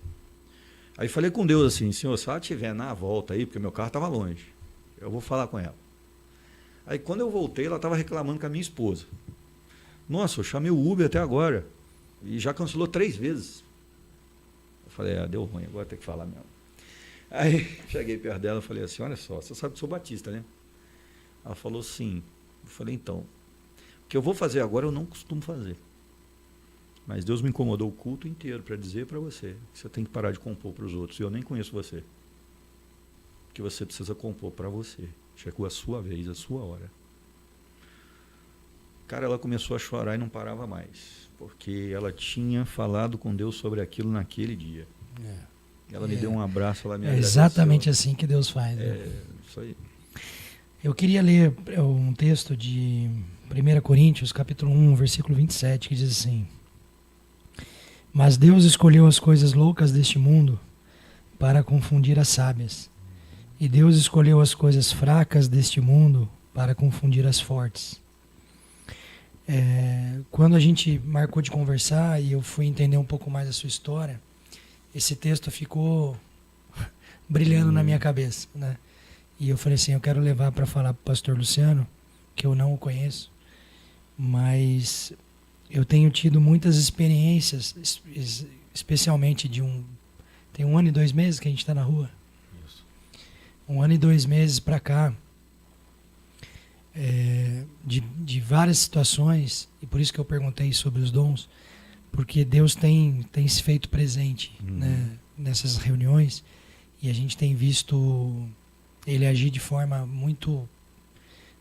Aí falei com Deus assim, Senhor, se ela estiver na volta aí, porque meu carro estava longe, eu vou falar com ela. Aí quando eu voltei, ela estava reclamando com a minha esposa. Nossa, eu chamei o Uber até agora e já cancelou 3 vezes. Eu falei, deu ruim, agora tem que falar mesmo. Aí cheguei perto dela e falei assim, olha só, você sabe que eu sou batista, né? Ela falou sim. Eu falei, então, o que eu vou fazer agora eu não costumo fazer. Mas Deus me incomodou o culto inteiro para dizer para você que você tem que parar de compor para os outros. E eu nem conheço você. Que você precisa compor para você. Chegou a sua vez, a sua hora. Cara, ela começou a chorar e não parava mais. Porque ela tinha falado com Deus sobre aquilo naquele dia. Ela me deu um abraço, ela me agradeceu. É exatamente assim que Deus faz. Né? Isso aí. Eu queria ler um texto de 1 Coríntios, capítulo 1, versículo 27, que diz assim: Mas Deus escolheu as coisas loucas deste mundo para confundir as sábias. E Deus escolheu as coisas fracas deste mundo para confundir as fortes. Quando a gente marcou de conversar e eu fui entender um pouco mais a sua história, esse texto ficou brilhando na minha cabeça, né? E eu falei assim, eu quero levar para falar para o pastor Luciano, que eu não o conheço, mas eu tenho tido muitas experiências, especialmente tem 1 ano e 2 meses que a gente está na rua. Isso. 1 ano e 2 meses para cá, de várias situações, e por isso que eu perguntei sobre os dons, porque Deus tem se feito presente, né, nessas reuniões, e a gente tem visto Ele agir de forma muito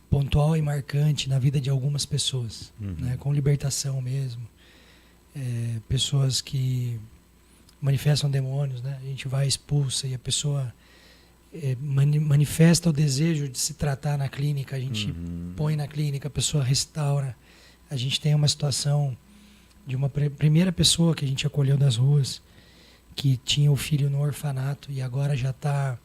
pontual e marcante na vida de algumas pessoas, né, com libertação mesmo. Pessoas que manifestam demônios, né? A gente vai, expulsa, e a pessoa manifesta o desejo de se tratar na clínica, a gente põe na clínica, a pessoa restaura. A gente tem uma situação de uma primeira pessoa que a gente acolheu das ruas, que tinha o filho no orfanato e agora já está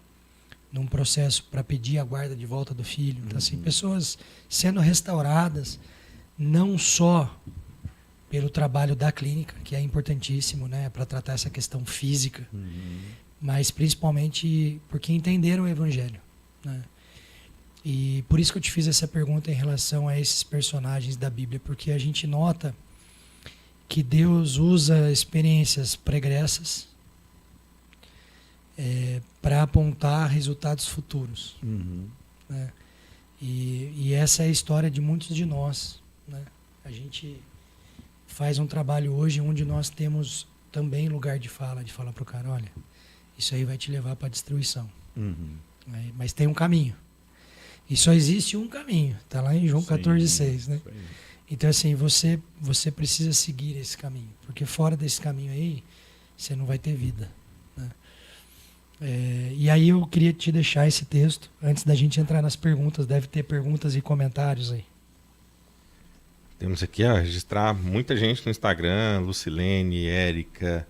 num processo para pedir a guarda de volta do filho. Então, assim, pessoas sendo restauradas, não só pelo trabalho da clínica, que é importantíssimo, né, para tratar essa questão física, mas principalmente porque entenderam o Evangelho, né? E por isso que eu te fiz essa pergunta em relação a esses personagens da Bíblia, porque a gente nota que Deus usa experiências pregressas para apontar resultados futuros, né? E essa é a história de muitos de nós, né? A gente faz um trabalho hoje onde nós temos também lugar de falar para o cara, olha, isso aí vai te levar para a destruição. Mas tem um caminho. E só existe um caminho. Está lá em João 14,6, né? Então, assim, você precisa seguir esse caminho. Porque fora desse caminho aí, você não vai ter vida, né? E aí eu queria te deixar esse texto, antes da gente entrar nas perguntas. Deve ter perguntas e comentários aí. Temos aqui, registrar muita gente no Instagram, Lucilene, Érica,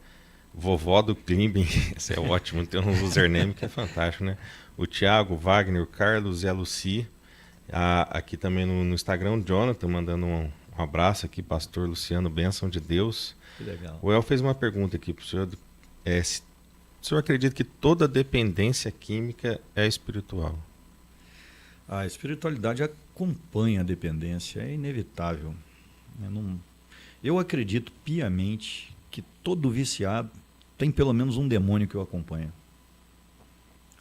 vovó do Klimben, esse é ótimo, tem um username que é fantástico, né? O Thiago, Wagner, o Carlos e a Luci. Aqui também no Instagram, o Jonathan mandando um abraço aqui, pastor Luciano, bênção de Deus. Que legal. O El fez uma pergunta aqui para o senhor. O senhor acredita que toda dependência química é espiritual? A espiritualidade acompanha a dependência, é inevitável. Eu acredito piamente que todo viciado tem pelo menos um demônio que o acompanha.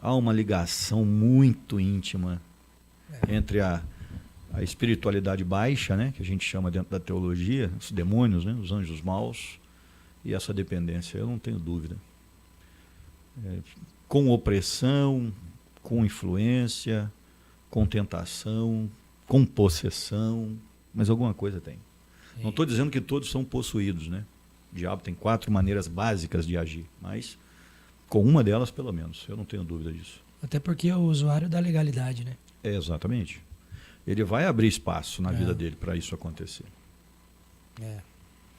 Há uma ligação muito íntima entre a espiritualidade baixa, né, que a gente chama dentro da teologia, os demônios, né, os anjos maus, e essa dependência, eu não tenho dúvida. Com opressão, com influência, com tentação, com possessão, mas alguma coisa tem. Sim. Não estou dizendo que todos são possuídos, né? O diabo tem 4 maneiras básicas de agir, mas com uma delas, pelo menos, eu não tenho dúvida disso. Até porque é o usuário da legalidade, né? Exatamente. Ele vai abrir espaço na vida dele para isso acontecer.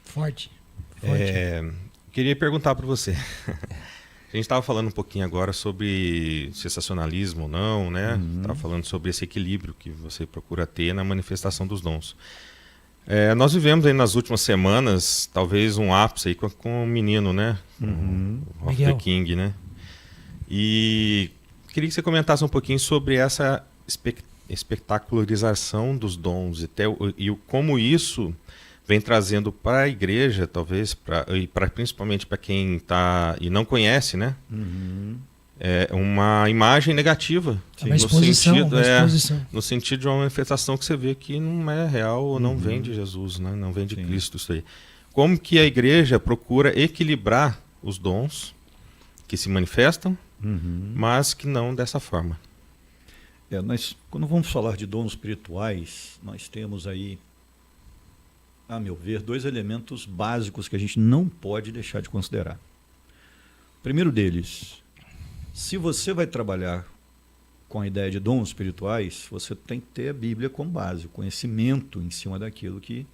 Forte. Queria perguntar para você. A gente estava falando um pouquinho agora sobre sensacionalismo ou não, né? Estava falando sobre esse equilíbrio que você procura ter na manifestação dos dons. Nós vivemos aí nas últimas semanas, talvez um ápice aí com o menino, né? O Of the King, né? E queria que você comentasse um pouquinho sobre essa espetacularização dos dons e como isso vem trazendo para a igreja, talvez, principalmente para quem está e não conhece, né? Uma imagem negativa. Uma exposição. No sentido de uma manifestação que você vê que não é real ou não vem de Jesus, né? Não vem de Cristo isso aí. Como que a igreja procura equilibrar os dons que se manifestam, mas que não dessa forma? Quando vamos falar de dons espirituais, nós temos aí, a meu ver, 2 elementos básicos que a gente não pode deixar de considerar. O primeiro deles, se você vai trabalhar com a ideia de dons espirituais, você tem que ter a Bíblia como base, o conhecimento em cima daquilo que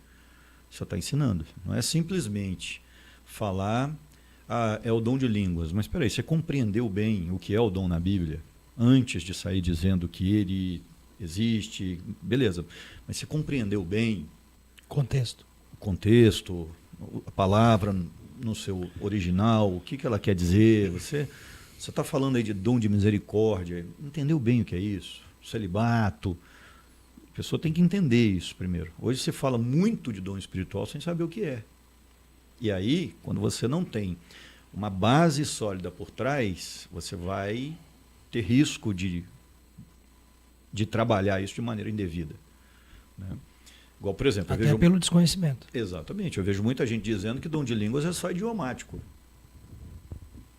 você está ensinando. Não é simplesmente falar, é o dom de línguas, mas espera aí, você compreendeu bem o que é o dom na Bíblia antes de sair dizendo que ele existe, beleza, mas você compreendeu bem o contexto, a palavra no seu original, o que ela quer dizer, você está falando aí de dom de misericórdia, entendeu bem o que é isso? Celibato, a pessoa tem que entender isso primeiro. Hoje se fala muito de dom espiritual sem saber o que é. E aí, quando você não tem uma base sólida por trás, você vai ter risco de trabalhar isso de maneira indevida, né? Igual, por exemplo, eu Até vejo... pelo desconhecimento. Exatamente. Eu vejo muita gente dizendo que dom de línguas é só idiomático.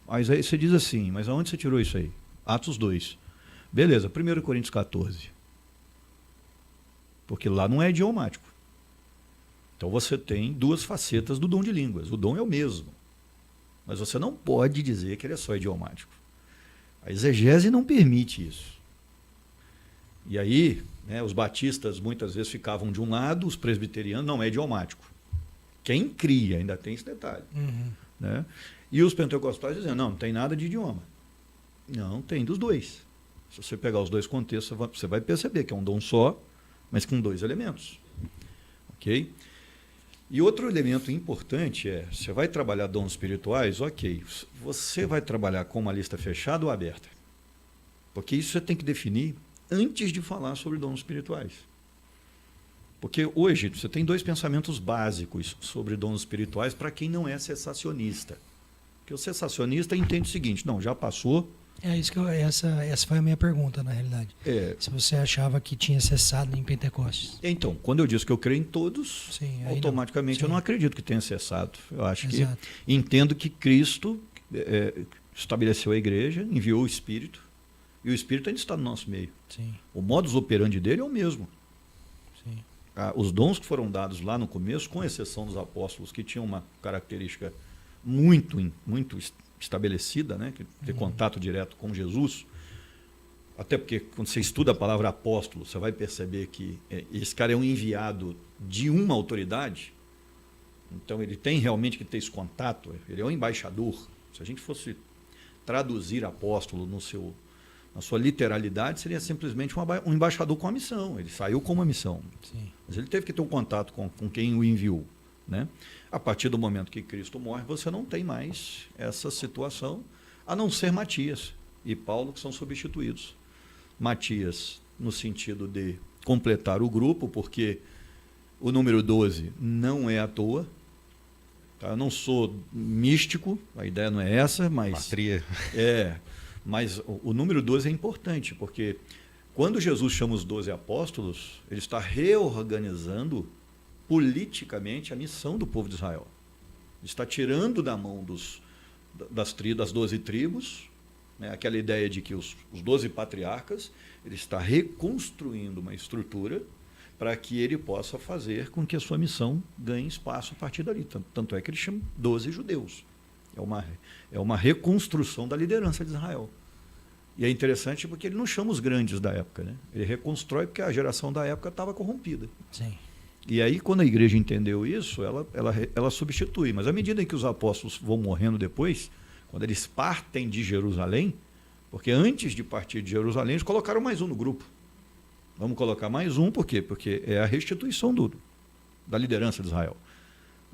Mas aí você diz assim, mas aonde você tirou isso aí? Atos 2. Beleza, 1 Coríntios 14. Porque lá não é idiomático. Então você tem duas facetas do dom de línguas. O dom é o mesmo. Mas você não pode dizer que ele é só idiomático. A exegese não permite isso. E aí, né, os batistas muitas vezes ficavam de um lado, os presbiterianos não é idiomático. Quem cria, ainda tem esse detalhe. Uhum. Né? E os pentecostais dizendo, não tem nada de idioma. Não, tem dos dois. Se você pegar os dois contextos, você vai perceber que é um dom só, mas com dois elementos. Ok? E outro elemento importante é, você vai trabalhar dons espirituais, ok, você vai trabalhar com uma lista fechada ou aberta? Porque isso você tem que definir antes de falar sobre dons espirituais. Porque hoje você tem dois pensamentos básicos sobre dons espirituais para quem não é cessacionista. Porque o cessacionista entende o seguinte, não, já passou. É isso que essa foi a minha pergunta, na realidade. Se você achava que tinha cessado em Pentecostes. Então, quando eu disse que eu creio em todos, Sim, automaticamente eu não acredito que tenha cessado. Eu acho Exato. que entendo que Cristo estabeleceu a igreja, enviou o Espírito, e o Espírito ainda está no nosso meio. Sim, O modus operandi dele é o mesmo. sim. Os dons que foram dados lá no começo, com exceção dos apóstolos, que tinham uma característica muito estabelecida, né, que ter contato direto com Jesus, até porque quando você estuda a palavra apóstolo, você vai perceber que esse cara é um enviado de uma autoridade, então ele tem realmente que ter esse contato, ele é um embaixador. Se a gente fosse traduzir apóstolo na sua literalidade, seria simplesmente um embaixador com a missão, ele saiu com uma missão. Sim. Mas ele teve que ter um contato com quem o enviou. Né? A partir do momento que Cristo morre, você não tem mais essa situação, a não ser Matias e Paulo, que são substituídos. Matias, no sentido de completar o grupo, porque o número 12 não é à toa. Tá? Eu não sou místico, a ideia não é essa, mas... Patria. Mas o número 12 é importante, porque quando Jesus chama os 12 apóstolos, ele está reorganizando politicamente a missão do povo de Israel. Está tirando da mão das 12 tribos, né, aquela ideia de que os 12 patriarcas, ele está reconstruindo uma estrutura para que ele possa fazer com que a sua missão ganhe espaço a partir dali. Tanto é que ele chama 12 judeus. É uma reconstrução da liderança de Israel. E é interessante porque ele não chama os grandes da época, né? Ele reconstrói porque a geração da época estava corrompida. Sim. E aí, quando a igreja entendeu isso, ela substitui. Mas à medida em que os apóstolos vão morrendo depois, quando eles partem de Jerusalém, porque antes de partir de Jerusalém, eles colocaram mais um no grupo. Vamos colocar mais um, por quê? Porque é a restituição da liderança de Israel.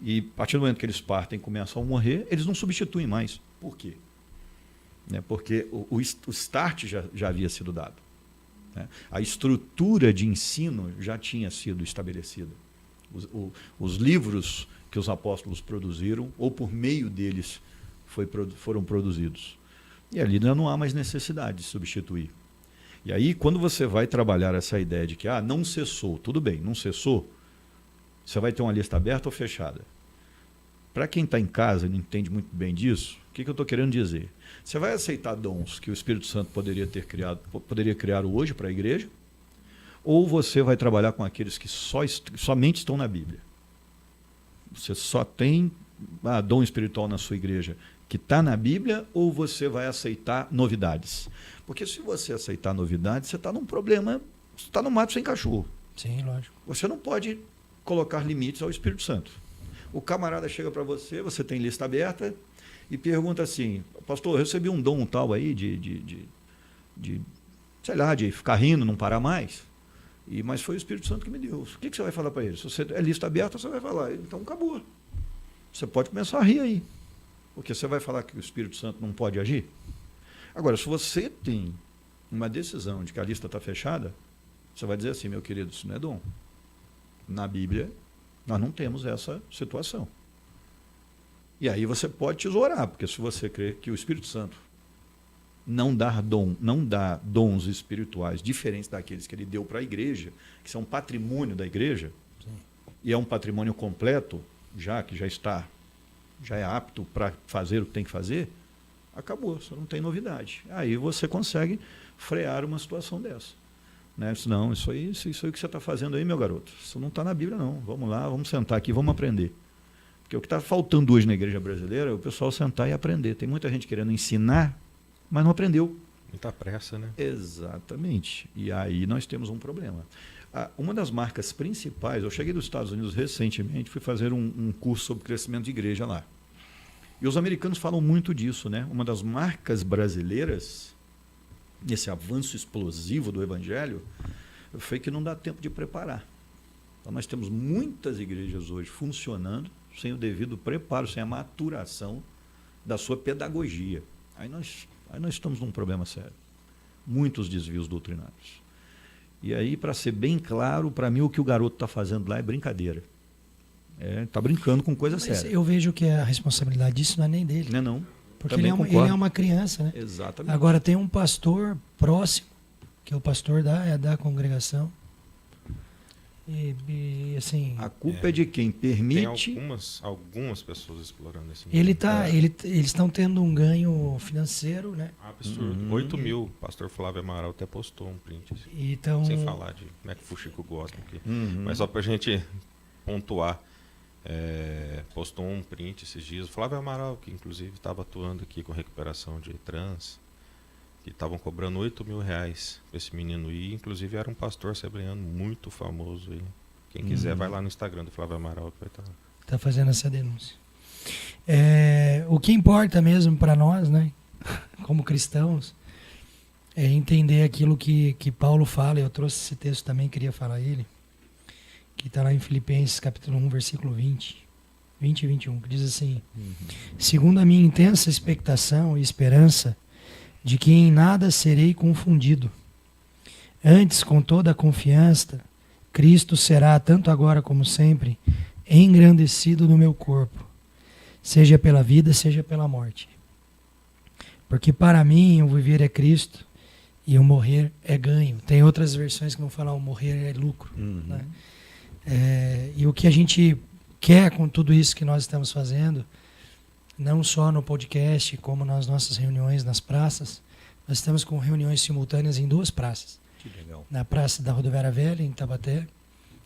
E a partir do momento que eles partem e começam a morrer, eles não substituem mais. Por quê? Porque o start já havia sido dado. Né? A estrutura de ensino já tinha sido estabelecida. Os livros que os apóstolos produziram, ou por meio deles foram produzidos. E ali não há mais necessidade de substituir. E aí, quando você vai trabalhar essa ideia de que não cessou, tudo bem, não cessou, você vai ter uma lista aberta ou fechada. Para quem está em casa e não entende muito bem disso, o que eu estou querendo dizer? Você vai aceitar dons que o Espírito Santo poderia criar hoje para a igreja, ou você vai trabalhar com aqueles que somente estão na Bíblia? Você só tem dom espiritual na sua igreja que está na Bíblia, ou você vai aceitar novidades? Porque se você aceitar novidades, você está num problema, você está no mato sem cachorro. Sim, lógico. Você não pode colocar limites ao Espírito Santo. O camarada chega para você tem lista aberta e pergunta assim, pastor, eu recebi um dom tal aí de ficar rindo, não parar mais, mas foi o Espírito Santo que me deu. O que você vai falar para ele? Se você é lista aberta, você vai falar, então acabou. Você pode começar a rir aí, porque você vai falar que o Espírito Santo não pode agir. Agora, se você tem uma decisão de que a lista está fechada, você vai dizer assim, meu querido, isso não é dom. Na Bíblia, nós não temos essa situação. E aí você pode tesourar, porque se você crê que o Espírito Santo não dá dons espirituais diferentes daqueles que ele deu para a igreja, que são patrimônio da igreja, e é um patrimônio completo, já que já é apto para fazer o que tem que fazer, acabou, você não tem novidade. Aí você consegue frear uma situação dessa. Né? Não, isso aí que você está fazendo aí, meu garoto, isso não está na Bíblia, não. Vamos lá, vamos sentar aqui, vamos aprender. Porque o que está faltando hoje na igreja brasileira é o pessoal sentar e aprender. Tem muita gente querendo ensinar, mas não aprendeu. Muita pressa, né? Exatamente. E aí nós temos um problema. Uma das marcas principais, eu cheguei dos Estados Unidos recentemente, fui fazer um curso sobre crescimento de igreja lá. E os americanos falam muito disso, né? Uma das marcas brasileiras, esse avanço explosivo do evangelho, foi que não dá tempo de preparar. Então nós temos muitas igrejas hoje funcionando sem o devido preparo, sem a maturação da sua pedagogia. Aí nós estamos num problema sério. Muitos desvios doutrinários. E aí, para ser bem claro, para mim o que o garoto está fazendo lá é brincadeira. Está brincando com coisa séria. Eu vejo que a responsabilidade disso não é nem dele. Não é não. Porque ele é uma criança, né? Exatamente. Agora tem um pastor próximo, que é o pastor da congregação. E assim... A culpa é de quem permite... Tem algumas pessoas explorando esse mundo. Eles estão tendo um ganho financeiro, né? Absurdo. 8 mil. O pastor Flávio Amaral até postou um print. Assim, então, sem falar de como é que o Fuxico gosta aqui. Mas só pra gente pontuar. Postou um print esses dias. O Flávio Amaral, que inclusive estava atuando aqui com recuperação de trans, que estavam cobrando 8 mil reais pra esse menino ir. Inclusive era um pastor assembleano muito famoso aí. Quem quiser vai lá no Instagram do Flávio Amaral que vai estar. Tá fazendo essa denúncia. O que importa mesmo para nós, né, como cristãos, é entender aquilo que Paulo fala. Eu trouxe esse texto também, queria falar ele, que está lá em Filipenses capítulo 1, versículo 20 e 21, que diz assim: segundo a minha intensa expectação e esperança de que em nada serei confundido, antes com toda a confiança, Cristo será, tanto agora como sempre, engrandecido no meu corpo, seja pela vida, seja pela morte. Porque para mim o viver é Cristo e o morrer é ganho. Tem outras versões que vão falar o morrer é lucro. Né? E o que a gente quer com tudo isso que nós estamos fazendo, não só no podcast, como nas nossas reuniões nas praças, nós estamos com reuniões simultâneas em 2 praças. Que legal. Na Praça da Rodoviária Velha, em Taubaté,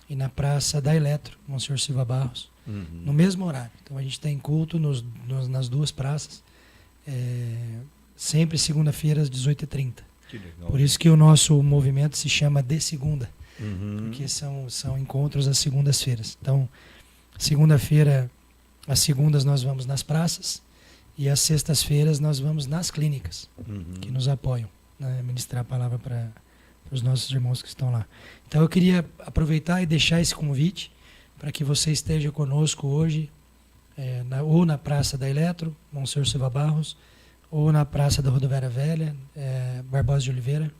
e na Praça da Eletro, Monsenhor Silva Barros, no mesmo horário. Então a gente tem culto nas 2 praças, sempre segunda-feira às 18h30. Que legal. Por isso que o nosso movimento se chama De Segunda, porque são encontros às segundas-feiras. Então, segunda-feira, às segundas nós vamos nas praças e às sextas-feiras nós vamos nas clínicas que nos apoiam, né, ministrar a palavra para os nossos irmãos que estão lá. Então eu queria aproveitar e deixar esse convite para que você esteja conosco hoje, ou na Praça da Eletro, Monsenhor Silva Barros, ou na Praça da Rodoviária Velha, Barbosa de Oliveira,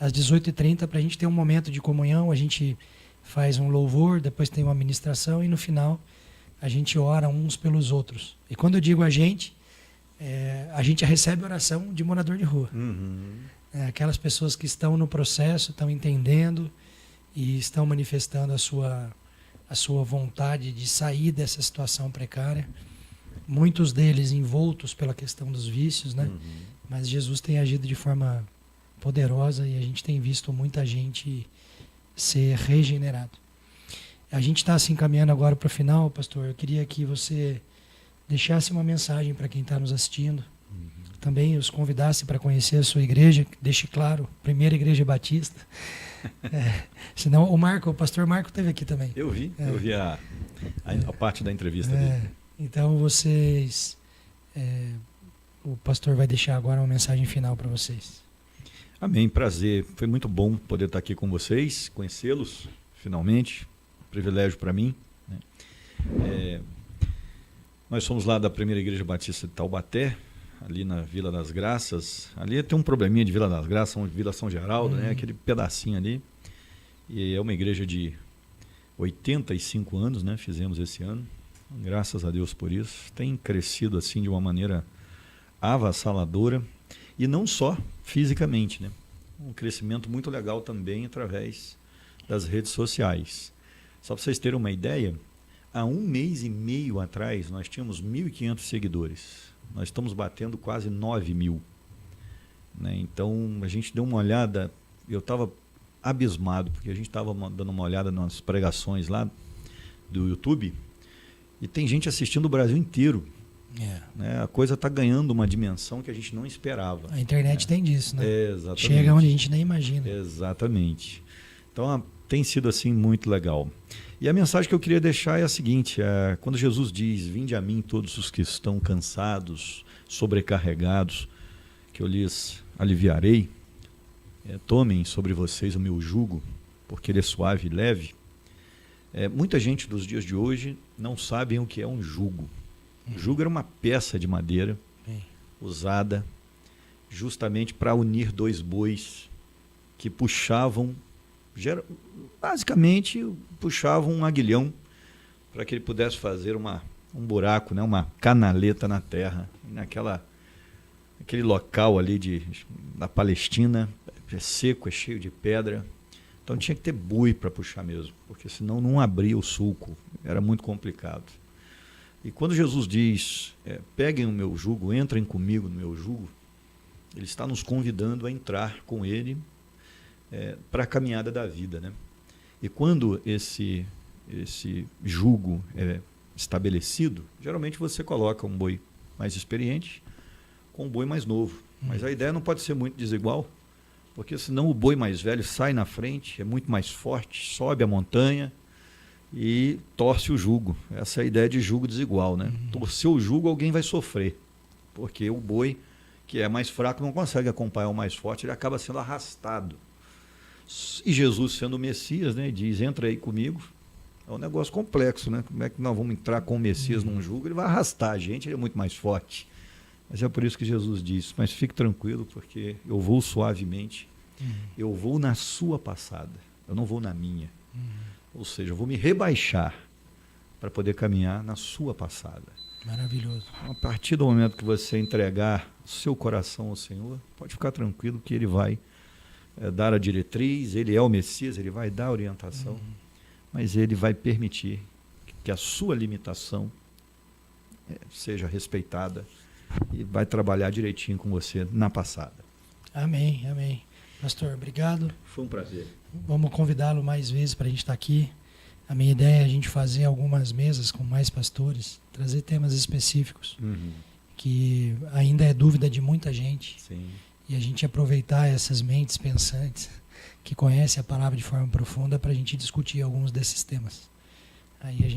às 18h30, para a gente ter um momento de comunhão. A gente faz um louvor, depois tem uma ministração e no final a gente ora uns pelos outros. E quando eu digo a gente recebe oração de morador de rua. Aquelas pessoas que estão no processo, estão entendendo e estão manifestando a sua vontade de sair dessa situação precária. Muitos deles envoltos pela questão dos vícios, né? Mas Jesus tem agido de forma poderosa e a gente tem visto muita gente ser regenerado. A gente está se encaminhando agora para o final, pastor. Eu queria que você deixasse uma mensagem para quem está nos assistindo. Também os convidasse para conhecer a sua igreja. Deixe claro, Primeira Igreja Batista. Senão o pastor Marco esteve aqui também. Eu vi a parte da entrevista dele. Então vocês, o pastor vai deixar agora uma mensagem final para vocês. Amém, prazer. Foi muito bom poder estar aqui com vocês, conhecê-los, finalmente. Privilégio para mim. Né? Nós somos lá da Primeira Igreja Batista de Taubaté, ali na Vila das Graças. Ali tem um probleminha de Vila das Graças, Vila São Geraldo, né? Aquele pedacinho ali. E é uma igreja de 85 anos, né? Fizemos esse ano. Graças a Deus por isso. Tem crescido assim de uma maneira avassaladora. E não só fisicamente, né? Um crescimento muito legal também através das redes sociais. Só para vocês terem uma ideia, há 1 mês e meio atrás nós tínhamos 1.500 seguidores. Nós estamos batendo quase 9.000. Né? Então a gente deu uma olhada, eu estava abismado, porque a gente estava dando uma olhada nas pregações lá do YouTube e tem gente assistindo o Brasil inteiro. Né? A coisa está ganhando uma dimensão que a gente não esperava. A internet tem disso, né? Exatamente. Chega onde a gente nem imagina. Exatamente. Então tem sido assim muito legal. E a mensagem que eu queria deixar é a seguinte: quando Jesus diz: vinde a mim todos os que estão cansados, sobrecarregados, que eu lhes aliviarei, tomem sobre vocês o meu jugo, porque ele é suave e leve. Muita gente dos dias de hoje não sabem o que é um jugo. O jugo era uma peça de madeira usada justamente para unir 2 bois que puxavam, basicamente puxavam um aguilhão para que ele pudesse fazer um buraco, né, uma canaleta na terra, aquele local ali da Palestina, é seco, é cheio de pedra. Então tinha que ter boi para puxar mesmo, porque senão não abria o sulco, era muito complicado. E quando Jesus diz: peguem o meu jugo, entrem comigo no meu jugo, ele está nos convidando a entrar com ele para a caminhada da vida, né? E quando esse jugo é estabelecido, geralmente você coloca um boi mais experiente com um boi mais novo. Mas a ideia não pode ser muito desigual, porque senão o boi mais velho sai na frente, é muito mais forte, sobe a montanha e torce o jugo. Essa é a ideia de jugo desigual, né? Torcer o jugo, alguém vai sofrer, porque o boi que é mais fraco não consegue acompanhar o mais forte, ele acaba sendo arrastado. E Jesus, sendo o Messias, né, diz: entra aí comigo. É um negócio complexo, né? Como é que nós vamos entrar com o Messias num jugo? Ele vai arrastar a gente, ele é muito mais forte. Mas é por isso que Jesus diz: mas fique tranquilo, porque eu vou suavemente, eu vou na sua passada, eu não vou na minha. Ou seja, eu vou me rebaixar para poder caminhar na sua passada. Maravilhoso. A partir do momento que você entregar o seu coração ao Senhor, pode ficar tranquilo que Ele vai dar a diretriz, Ele é o Messias, Ele vai dar a orientação, mas Ele vai permitir que a sua limitação seja respeitada e vai trabalhar direitinho com você na passada. Amém, amém. Pastor, obrigado. Foi um prazer. Vamos convidá-lo mais vezes para a gente estar aqui. A minha ideia é a gente fazer algumas mesas com mais pastores, trazer temas específicos, que ainda é dúvida de muita gente. Sim. E a gente aproveitar essas mentes pensantes que conhecem a palavra de forma profunda para a gente discutir alguns desses temas. Aí a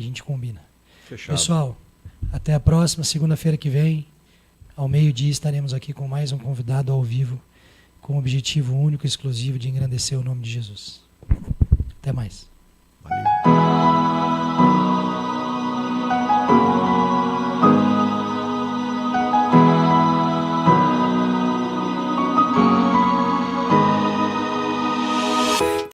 gente combina. Fechado. Pessoal, até a próxima segunda-feira que vem, ao meio-dia, estaremos aqui com mais um convidado ao vivo, com o objetivo único e exclusivo de engrandecer o nome de Jesus. Até mais. Valeu.